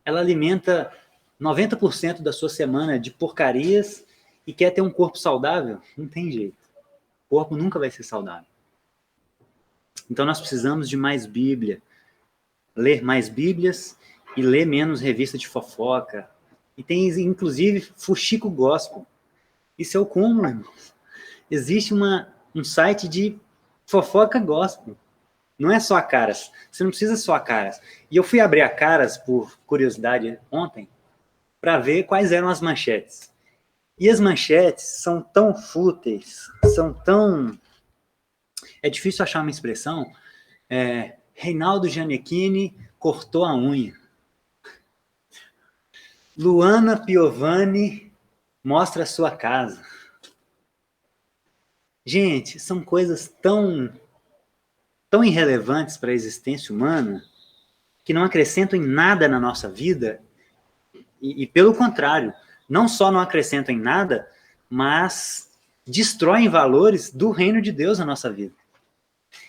ela alimenta 90% da sua semana de porcarias e quer ter um corpo saudável? Não tem jeito. O corpo nunca vai ser saudável. Então nós precisamos de mais Bíblia, ler mais Bíblias e ler menos revista de fofoca. E tem, inclusive, fuxico gospel. Isso é o cúmulo, irmãos. Existe um site de fofoca gospel. Não é só a Caras. Você não precisa só a Caras. E eu fui abrir a Caras, por curiosidade, ontem, para ver quais eram as manchetes. E as manchetes são tão fúteis, são tão... É difícil achar uma expressão. Reinaldo Gianecchini cortou a unha. Luana Piovani mostra a sua casa. Gente, são coisas tão irrelevantes para a existência humana que não acrescentam em nada na nossa vida e pelo contrário, não só não acrescentam em nada, mas destroem valores do reino de Deus na nossa vida.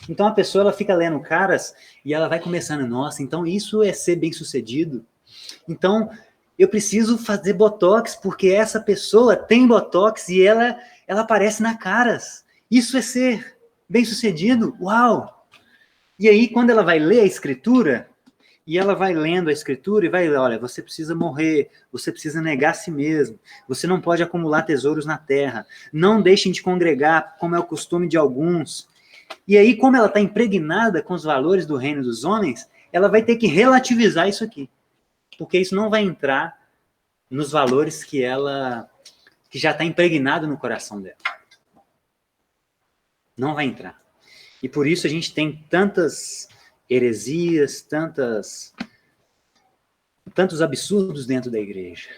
Então a pessoa ela fica lendo Caras e ela vai começando, nossa, então isso é ser bem-sucedido. Então eu preciso fazer botox porque essa pessoa tem botox e ela aparece na Caras. Isso é ser bem-sucedido? Uau! E aí quando ela vai ler a escritura, e ela vai lendo a escritura e vai, olha, você precisa morrer, você precisa negar a si mesmo, você não pode acumular tesouros na terra, não deixem de congregar, como é o costume de alguns. E aí, como ela está impregnada com os valores do reino dos homens, ela vai ter que relativizar isso aqui. Porque isso não vai entrar nos valores que já está impregnado no coração dela. Não vai entrar. E por isso a gente tem tantas heresias, tantos absurdos dentro da igreja.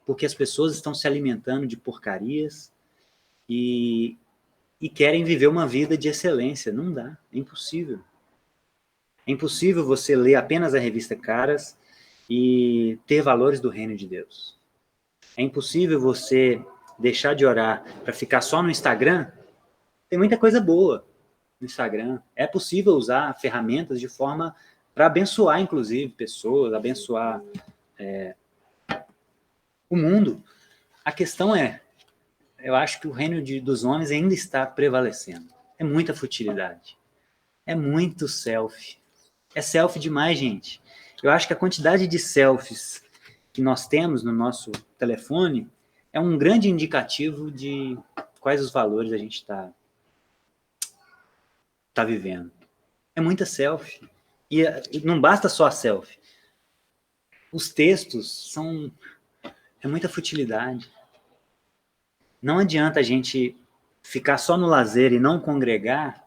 Porque as pessoas estão se alimentando de porcarias e querem viver uma vida de excelência. Não dá, é impossível. É impossível você ler apenas a revista Caras e ter valores do reino de Deus. É impossível você deixar de orar para ficar só no Instagram. Tem muita coisa boa no Instagram. É possível usar ferramentas de forma para abençoar, inclusive, pessoas, abençoar o mundo. A questão eu acho que o reino dos homens ainda está prevalecendo. É muita futilidade. É muito selfie. É selfie demais, gente. Eu acho que a quantidade de selfies que nós temos no nosso telefone é um grande indicativo de quais os valores a gente está vivendo. É muita selfie. E não basta só a selfie. Os textos é muita futilidade. Não adianta a gente ficar só no lazer e não congregar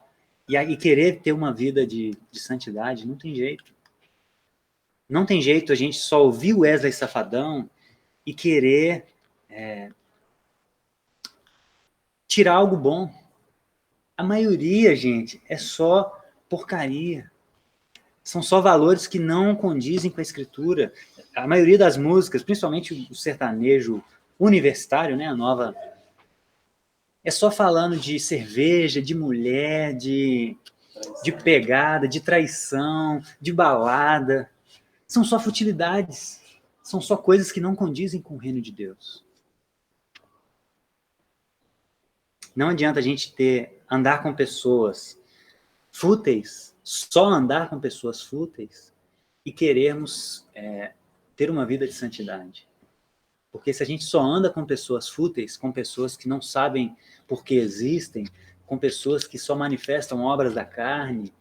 e querer ter uma vida de santidade. Não tem jeito. Não tem jeito a gente só ouvir o Wesley Safadão e querer tirar algo bom. A maioria, gente, é só porcaria. São só valores que não condizem com a escritura. A maioria das músicas, principalmente o sertanejo universitário, né, a nova, é só falando de cerveja, de mulher, de pegada, de traição, de balada. São só futilidades. São só coisas que não condizem com o reino de Deus. Não adianta a gente andar com pessoas fúteis, só andar com pessoas fúteis e querermos ter uma vida de santidade. Porque se a gente só anda com pessoas fúteis, com pessoas que não sabem por que existem, com pessoas que só manifestam obras da carne,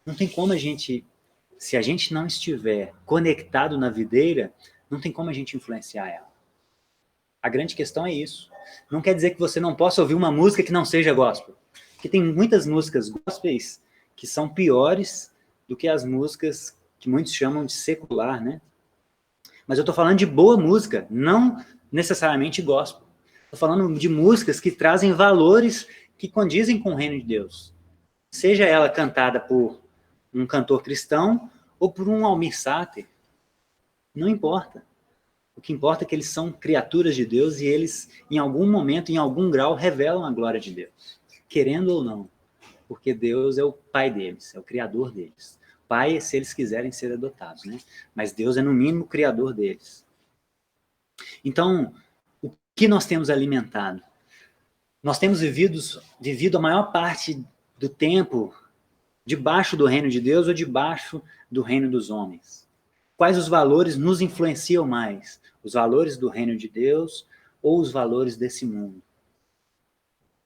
não tem como se a gente não estiver conectado na videira, não tem como a gente influenciar ela. A grande questão é isso. Não quer dizer que você não possa ouvir uma música que não seja gospel. Porque tem muitas músicas gospels que são piores do que as músicas que muitos chamam de secular, né? Mas eu estou falando de boa música, não necessariamente gospel. Estou falando de músicas que trazem valores que condizem com o reino de Deus. Seja ela cantada por um cantor cristão ou por um Almir Sater. Não importa. O que importa é que eles são criaturas de Deus e eles, em algum momento, em algum grau, revelam a glória de Deus, querendo ou não, porque Deus é o pai deles, é o criador deles. Pai, se eles quiserem ser adotados, né? Mas Deus é, no mínimo, o criador deles. Então, o que nós temos alimentado? Nós temos vivido a maior parte do tempo debaixo do reino de Deus ou debaixo do reino dos homens? Quais os valores nos influenciam mais? Os valores do reino de Deus ou os valores desse mundo?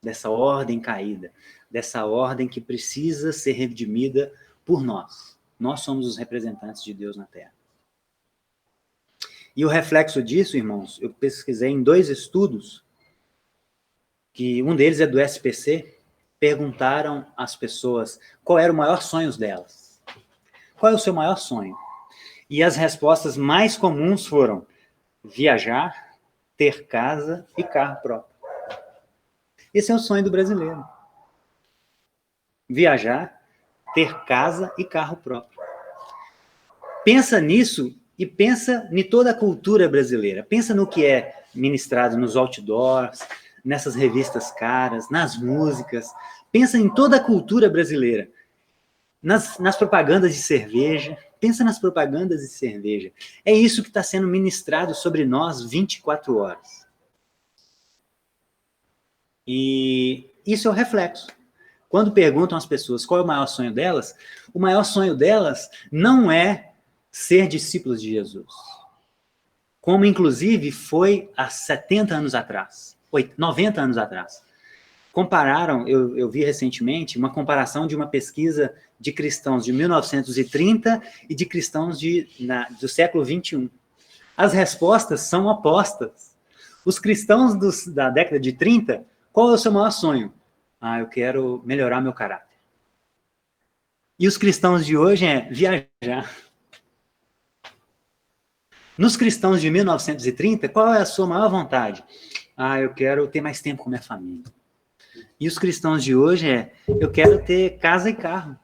Dessa ordem caída, dessa ordem que precisa ser redimida por nós. Nós somos os representantes de Deus na Terra. E o reflexo disso, irmãos, eu pesquisei em 2 estudos, que um deles é do SPC, perguntaram às pessoas qual era o maior sonho delas. Qual é o seu maior sonho? E as respostas mais comuns foram viajar, ter casa e carro próprio. Esse é o sonho do brasileiro. Viajar, ter casa e carro próprio. Pensa nisso e pensa em toda a cultura brasileira. Pensa no que é ministrado nos outdoors, nessas revistas caras, nas músicas. Pensa em toda a cultura brasileira. Nas propagandas de cerveja. Pensa nas propagandas de cerveja. É isso que está sendo ministrado sobre nós 24 horas. E isso é o reflexo. Quando perguntam às pessoas qual é o maior sonho delas, o maior sonho delas não é ser discípulos de Jesus. Como, inclusive, foi há 70 anos atrás, 90 anos atrás. Compararam, eu vi recentemente, uma comparação de uma pesquisa de cristãos de 1930 e de cristãos do século 21. As respostas são opostas. Os cristãos da década de 30, qual é o seu maior sonho? Eu quero melhorar meu caráter. E os cristãos de hoje é viajar. Nos cristãos de 1930, qual é a sua maior vontade? Eu quero ter mais tempo com minha família. E os cristãos de hoje eu quero ter casa e carro.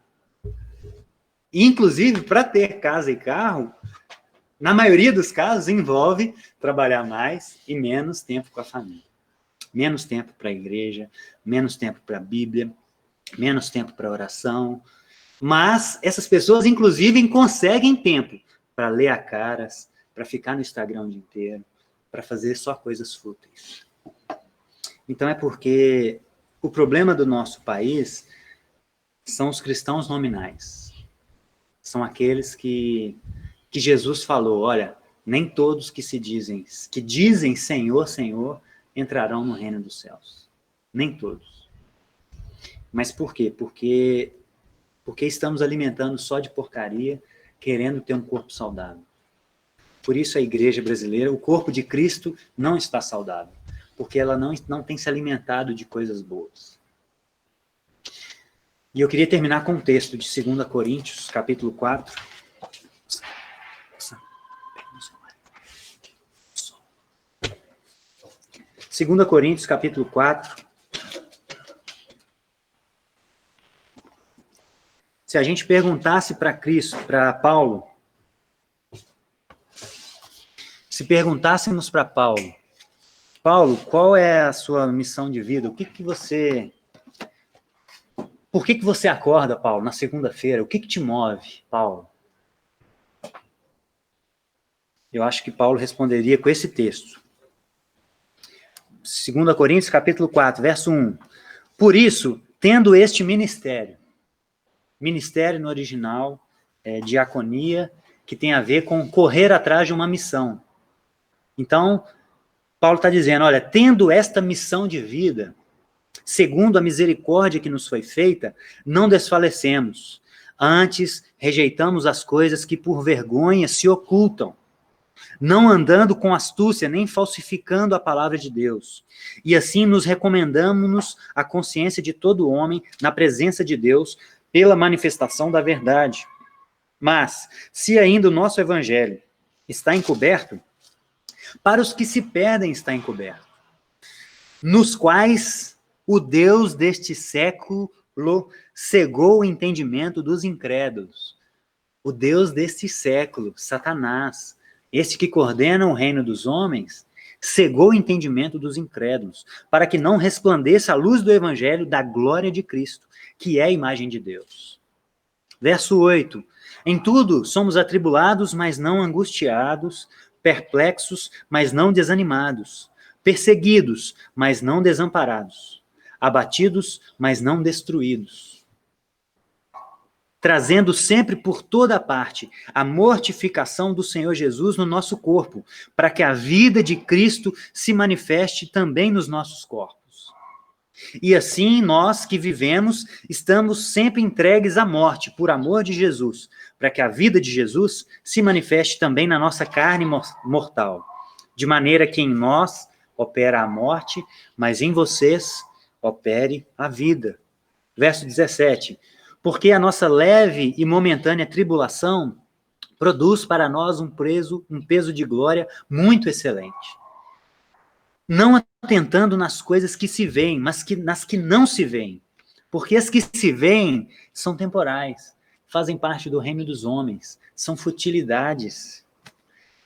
E, inclusive, para ter casa e carro, na maioria dos casos, envolve trabalhar mais e menos tempo com a família. Menos tempo para a igreja, menos tempo para a Bíblia, menos tempo para a oração. Mas essas pessoas, inclusive, conseguem tempo para ler a caras, para ficar no Instagram o dia inteiro, para fazer só coisas fúteis. Então é porque o problema do nosso país são os cristãos nominais. São aqueles que Jesus falou, olha, nem todos que dizem Senhor, Senhor, entrarão no reino dos céus. Nem todos. Mas por quê? Porque estamos alimentando só de porcaria, querendo ter um corpo saudável. Por isso a igreja brasileira, o corpo de Cristo não está saudável, porque ela não tem se alimentado de coisas boas. E eu queria terminar com um texto de 2 Coríntios, capítulo 4. 2 Coríntios, capítulo 4. Se a gente perguntasse para Paulo, se perguntássemos para Paulo, qual é a sua missão de vida? Por que você acorda, Paulo, na segunda-feira? O que te move, Paulo? Eu acho que Paulo responderia com esse texto. 2 Coríntios, capítulo 4, verso 1. Por isso, tendo este ministério no original é diaconia, que tem a ver com correr atrás de uma missão. Então, Paulo está dizendo, olha, tendo esta missão de vida, segundo a misericórdia que nos foi feita, não desfalecemos. Antes, rejeitamos as coisas que por vergonha se ocultam, não andando com astúcia, nem falsificando a palavra de Deus. E assim nos recomendamos-nos à consciência de todo homem na presença de Deus, pela manifestação da verdade. Mas, se ainda o nosso evangelho está encoberto, para os que se perdem está encoberto, nos quais o Deus deste século cegou o entendimento dos incrédulos. O Deus deste século, Satanás, Este que coordena o reino dos homens cegou o entendimento dos incrédulos, para que não resplandeça a luz do evangelho da glória de Cristo, que é a imagem de Deus. Verso 8. Em tudo somos atribulados, mas não angustiados, perplexos, mas não desanimados, perseguidos, mas não desamparados, abatidos, mas não destruídos, trazendo sempre por toda parte a mortificação do Senhor Jesus no nosso corpo, para que a vida de Cristo se manifeste também nos nossos corpos. E assim, nós que vivemos, estamos sempre entregues à morte, por amor de Jesus, para que a vida de Jesus se manifeste também na nossa carne mortal, de maneira que em nós opera a morte, mas em vocês opere a vida. Verso 17. Porque a nossa leve e momentânea tribulação produz para nós um peso de glória muito excelente. Não atentando nas coisas que se veem, mas nas que não se veem. Porque as que se veem são temporais, fazem parte do reino dos homens, são futilidades,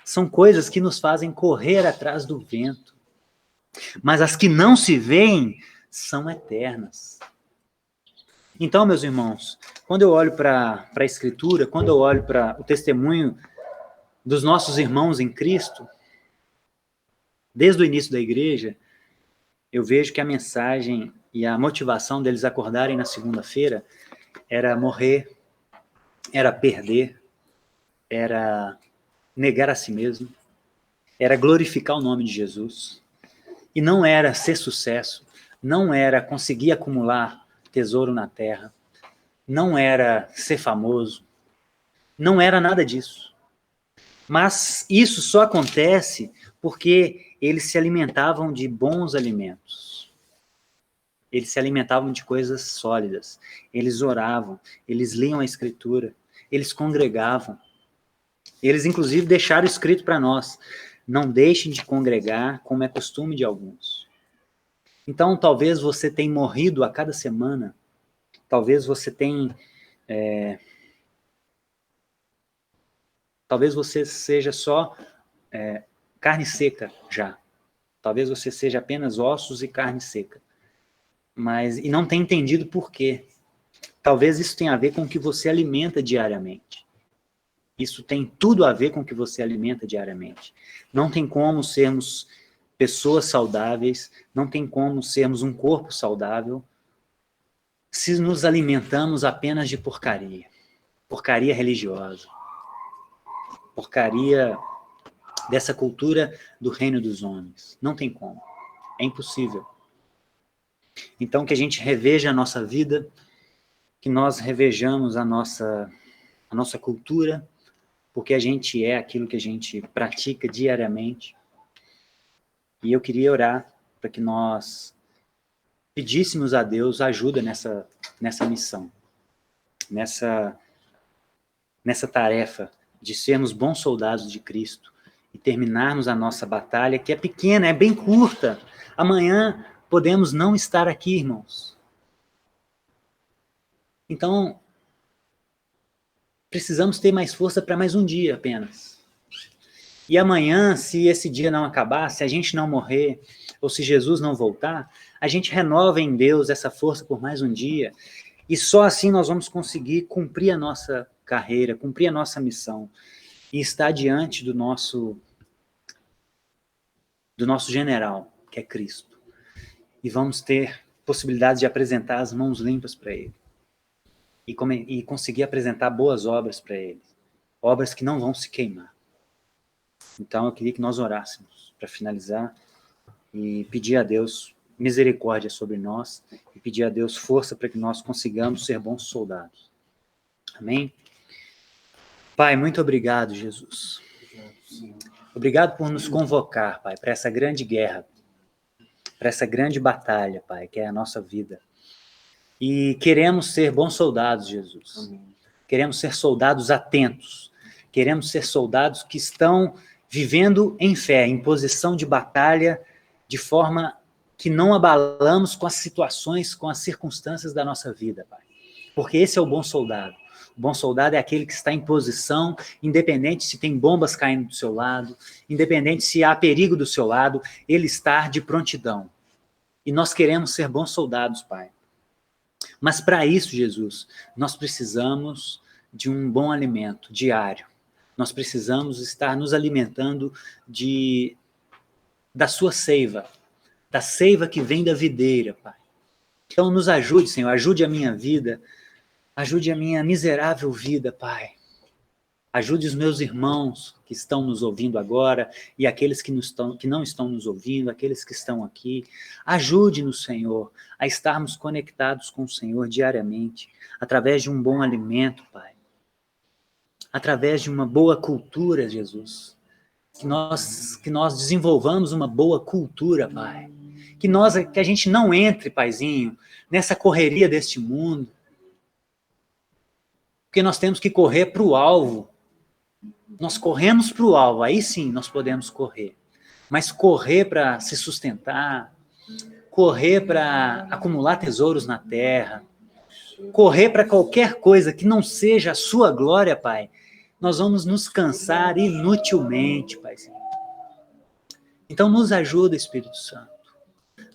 são coisas que nos fazem correr atrás do vento. Mas as que não se veem são eternas. Então, meus irmãos, quando eu olho para a Escritura, quando eu olho para o testemunho dos nossos irmãos em Cristo, desde o início da igreja, eu vejo que a mensagem e a motivação deles acordarem na segunda-feira era morrer, era perder, era negar a si mesmo, era glorificar o nome de Jesus. E não era ser sucesso, não era conseguir acumular tesouro na terra, não era ser famoso, não era nada disso. Mas isso só acontece porque eles se alimentavam de bons alimentos. Eles se alimentavam de coisas sólidas. Eles oravam, eles liam a Escritura, eles congregavam. Eles, inclusive, deixaram escrito para nós: não deixem de congregar, como é costume de alguns. Então, talvez você tenha morrido a cada semana, talvez você tenha... talvez você seja só carne seca já. Talvez você seja apenas ossos e carne seca. E não tenha entendido por quê. Talvez isso tenha a ver com o que você alimenta diariamente. Isso tem tudo a ver com o que você alimenta diariamente. Não tem como sermos pessoas saudáveis, não tem como sermos um corpo saudável se nos alimentamos apenas de porcaria. Porcaria religiosa. Porcaria dessa cultura do reino dos homens. Não tem como. É impossível. Então, que a gente reveja a nossa vida, que nós revejamos a nossa cultura, porque a gente é aquilo que a gente pratica diariamente. E eu queria orar para que nós pedíssemos a Deus ajuda nessa missão, nessa tarefa de sermos bons soldados de Cristo e terminarmos a nossa batalha, que é pequena, é bem curta. Amanhã podemos não estar aqui, irmãos. Então, precisamos ter mais força para mais um dia apenas. E amanhã, se esse dia não acabar, se a gente não morrer, ou se Jesus não voltar, a gente renova em Deus essa força por mais um dia, e só assim nós vamos conseguir cumprir a nossa carreira, cumprir a nossa missão, e estar diante do nosso general, que é Cristo. E vamos ter possibilidade de apresentar as mãos limpas para Ele. E conseguir apresentar boas obras para Ele. Obras que não vão se queimar. Então eu queria que nós orássemos para finalizar e pedir a Deus misericórdia sobre nós e pedir a Deus força para que nós consigamos ser bons soldados. Amém? Pai, muito obrigado, Jesus. Obrigado por nos convocar, Pai, para essa grande guerra, para essa grande batalha, Pai, que é a nossa vida. E queremos ser bons soldados, Jesus. Amém. Queremos ser soldados atentos. Queremos ser soldados que estão vivendo em fé, em posição de batalha, de forma que não abalamos com as situações, com as circunstâncias da nossa vida, Pai. Porque esse é o bom soldado. O bom soldado é aquele que está em posição, independente se tem bombas caindo do seu lado, independente se há perigo do seu lado, ele está de prontidão. E nós queremos ser bons soldados, Pai. Mas para isso, Jesus, nós precisamos de um bom alimento diário. Nós precisamos estar nos alimentando da sua seiva, da seiva que vem da videira, Pai. Então nos ajude, Senhor, ajude a minha vida, ajude a minha miserável vida, Pai. Ajude os meus irmãos que estão nos ouvindo agora e aqueles que não estão nos ouvindo, aqueles que estão aqui. Ajude-nos, Senhor, a estarmos conectados com o Senhor diariamente, através de um bom alimento, Pai. Através de uma boa cultura, Jesus. Que nós desenvolvamos uma boa cultura, Pai. Que a gente não entre, Paizinho, nessa correria deste mundo. Porque nós temos que correr para o alvo. Nós corremos para o alvo, aí sim nós podemos correr. Mas correr para se sustentar, correr para acumular tesouros na terra, correr para qualquer coisa que não seja a sua glória, Pai, nós vamos nos cansar inutilmente, Paizinho. Então nos ajuda, Espírito Santo.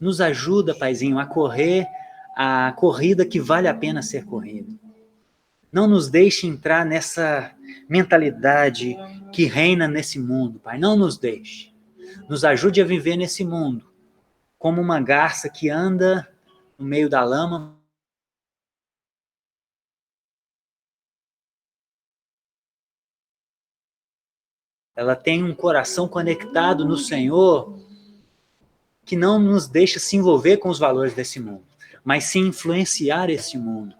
Nos ajuda, Paizinho, a correr a corrida que vale a pena ser corrida. Não nos deixe entrar nessa mentalidade que reina nesse mundo, Pai. Não nos deixe. Nos ajude a viver nesse mundo como uma garça que anda no meio da lama. Ela tem um coração conectado no Senhor que não nos deixa se envolver com os valores desse mundo, mas sim influenciar esse mundo.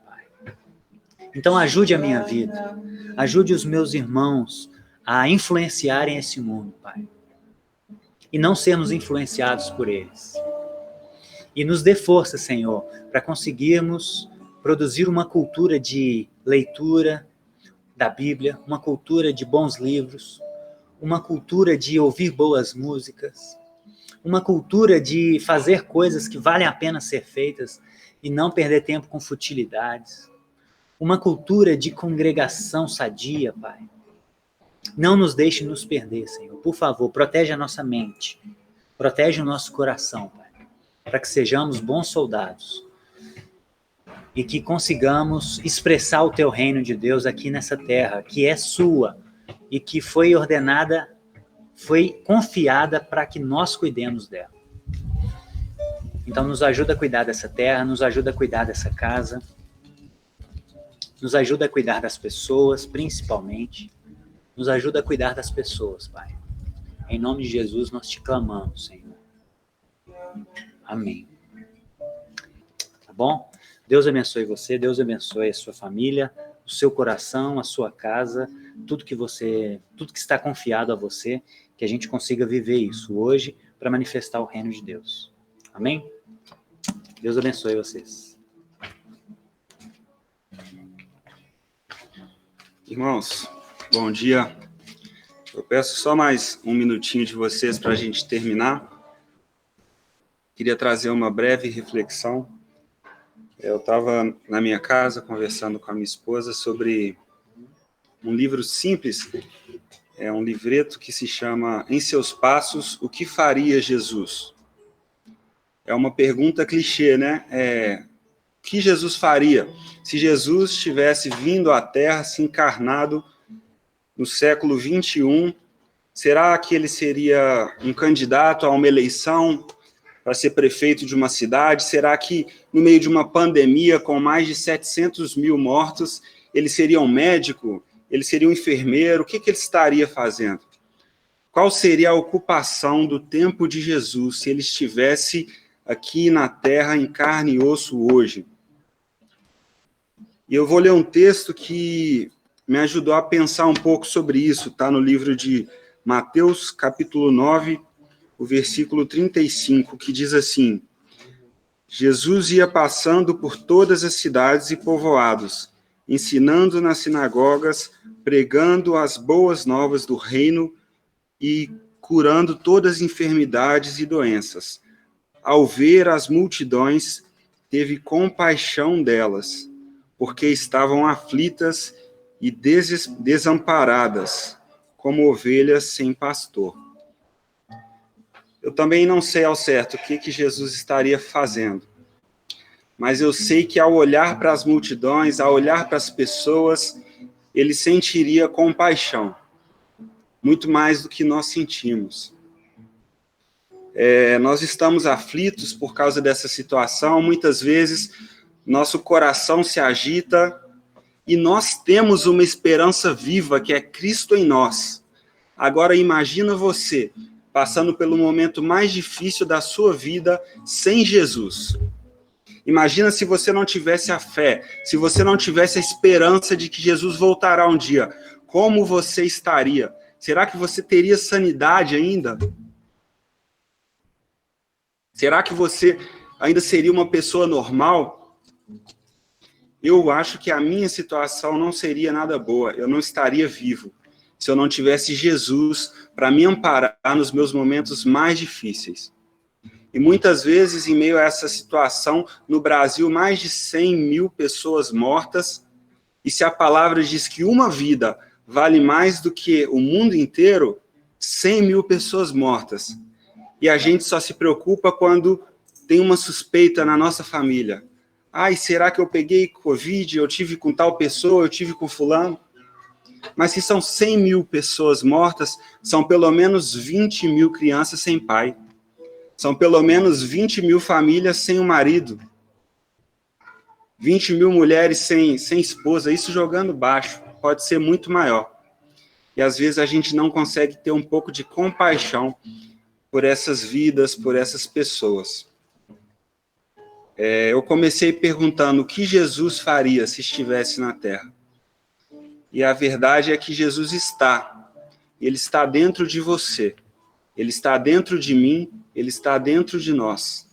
Então ajude a minha vida, ajude os meus irmãos a influenciarem esse mundo, Pai. E não sermos influenciados por eles. E nos dê força, Senhor, para conseguirmos produzir uma cultura de leitura da Bíblia, uma cultura de bons livros, uma cultura de ouvir boas músicas, uma cultura de fazer coisas que valem a pena ser feitas e não perder tempo com futilidades. Uma cultura de congregação sadia, Pai. Não nos deixe nos perder, Senhor. Por favor, protege a nossa mente. Protege o nosso coração, Pai. Para que sejamos bons soldados. E que consigamos expressar o Teu reino de Deus aqui nessa terra, que é sua. E que foi ordenada, foi confiada para que nós cuidemos dela. Então nos ajuda a cuidar dessa terra, nos ajuda a cuidar dessa casa. Nos ajuda a cuidar das pessoas, principalmente. Nos ajuda a cuidar das pessoas, Pai. Em nome de Jesus, nós te clamamos, Senhor. Amém. Tá bom? Deus abençoe você, Deus abençoe a sua família, o seu coração, a sua casa, tudo que está confiado a você, que a gente consiga viver isso hoje para manifestar o reino de Deus. Amém? Deus abençoe vocês. Irmãos, bom dia. Eu peço só mais um minutinho de vocês para a gente terminar. Queria trazer uma breve reflexão. Eu estava na minha casa conversando com a minha esposa sobre um livro simples, é um livreto que se chama Em Seus Passos, O que Faria Jesus? É uma pergunta clichê, né? O que Jesus faria se Jesus tivesse vindo à Terra, se encarnado no século 21? Será que ele seria um candidato a uma eleição para ser prefeito de uma cidade? Será que, no meio de uma pandemia com mais de 700 mil mortos, ele seria um médico? Ele seria um enfermeiro? O que ele estaria fazendo? Qual seria a ocupação do tempo de Jesus se ele estivesse aqui na Terra em carne e osso hoje? E eu vou ler um texto que me ajudou a pensar um pouco sobre isso. Está no livro de Mateus, capítulo 9, o versículo 35, que diz assim: Jesus ia passando por todas as cidades e povoados, ensinando nas sinagogas, pregando as boas novas do reino e curando todas as enfermidades e doenças. Ao ver as multidões, teve compaixão delas, porque estavam aflitas e desamparadas, como ovelhas sem pastor. Eu também não sei ao certo o que Jesus estaria fazendo, mas eu sei que ao olhar para as multidões, ao olhar para as pessoas, ele sentiria compaixão, muito mais do que nós sentimos. Nós estamos aflitos por causa dessa situação, muitas vezes nosso coração se agita e nós temos uma esperança viva, que é Cristo em nós. Agora imagina você passando pelo momento mais difícil da sua vida sem Jesus. Imagina se você não tivesse a fé, se você não tivesse a esperança de que Jesus voltará um dia. Como você estaria? Será que você teria sanidade ainda? Será que você ainda seria uma pessoa normal? Eu acho que a minha situação não seria nada boa. Eu não estaria vivo se eu não tivesse Jesus para me amparar nos meus momentos mais difíceis. E muitas vezes, em meio a essa situação, no Brasil, mais de 100 mil pessoas mortas, e se a palavra diz que uma vida vale mais do que o mundo inteiro, 100 mil pessoas mortas. E a gente só se preocupa quando tem uma suspeita na nossa família. Ai, será que eu peguei Covid, eu tive com tal pessoa, eu tive com fulano? Mas se são 100 mil pessoas mortas, são pelo menos 20 mil crianças sem pai. São pelo menos 20 mil famílias sem um marido. 20 mil mulheres sem esposa. Isso jogando baixo. Pode ser muito maior. E às vezes a gente não consegue ter um pouco de compaixão por essas vidas, por essas pessoas. Eu comecei perguntando o que Jesus faria se estivesse na Terra. E a verdade é que Jesus está. Ele está dentro de você. Ele está dentro de mim. Ele está dentro de nós.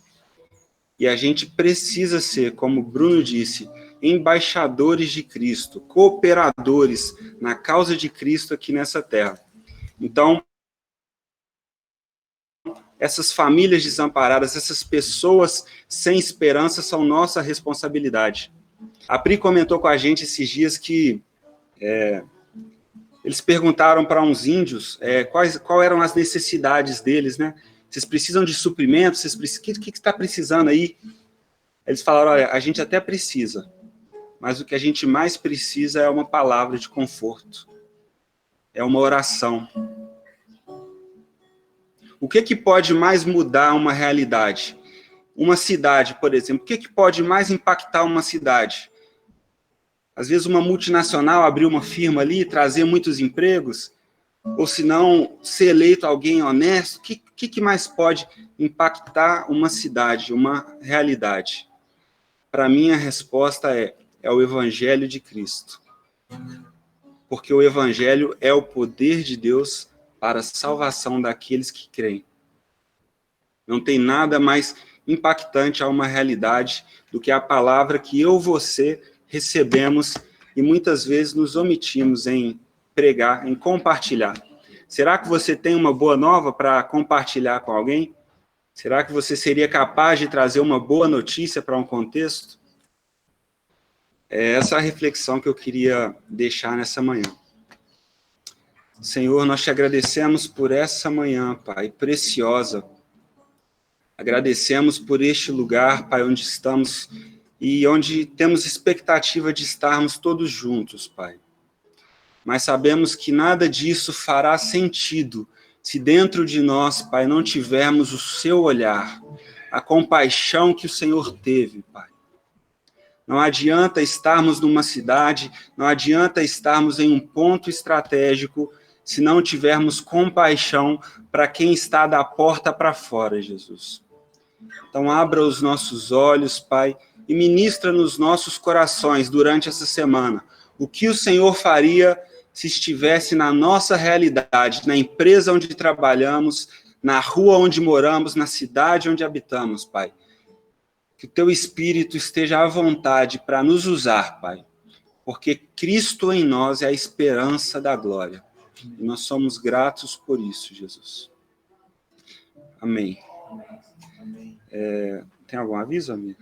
E a gente precisa ser, como Bruno disse, embaixadores de Cristo, cooperadores na causa de Cristo aqui nessa terra. Então, essas famílias desamparadas, essas pessoas sem esperança são nossa responsabilidade. A Pri comentou com a gente esses dias que eles perguntaram para uns índios quais eram as necessidades deles, né? Vocês precisam de suprimentos? O que está precisando aí? Eles falaram, olha, a gente até precisa, mas o que a gente mais precisa é uma palavra de conforto, é uma oração. O que pode mais mudar uma realidade? Uma cidade, por exemplo, o que pode mais impactar uma cidade? Às vezes uma multinacional abrir uma firma ali, trazer muitos empregos, ou se não, ser eleito alguém honesto, o que mais pode impactar uma cidade, uma realidade? Para mim, a resposta é o Evangelho de Cristo. Porque o Evangelho é o poder de Deus para a salvação daqueles que creem. Não tem nada mais impactante a uma realidade do que a palavra que eu e você recebemos e muitas vezes nos omitimos em pregar, em compartilhar. Será que você tem uma boa nova para compartilhar com alguém? Será que você seria capaz de trazer uma boa notícia para um contexto? É essa a reflexão que eu queria deixar nessa manhã. Senhor, nós te agradecemos por essa manhã, Pai, preciosa. Agradecemos por este lugar, Pai, onde estamos e onde temos expectativa de estarmos todos juntos, Pai. Mas sabemos que nada disso fará sentido se dentro de nós, Pai, não tivermos o seu olhar, a compaixão que o Senhor teve, Pai. Não adianta estarmos numa cidade, não adianta estarmos em um ponto estratégico se não tivermos compaixão para quem está da porta para fora, Jesus. Então, abra os nossos olhos, Pai, e ministra nos nossos corações durante essa semana o que o Senhor faria se estivesse na nossa realidade, na empresa onde trabalhamos, na rua onde moramos, na cidade onde habitamos, Pai. Que o Teu Espírito esteja à vontade para nos usar, Pai, porque Cristo em nós é a esperança da glória. E nós somos gratos por isso, Jesus. Amém. Tem algum aviso, amiga?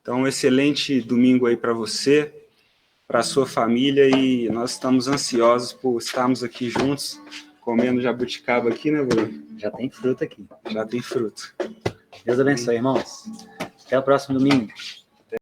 Então, um excelente domingo aí para você. para a sua família e nós estamos ansiosos por estarmos aqui juntos, comendo jabuticaba aqui, né, Bruno? Já tem fruta aqui. Já tem fruto. Deus abençoe, irmãos. Até o próximo domingo.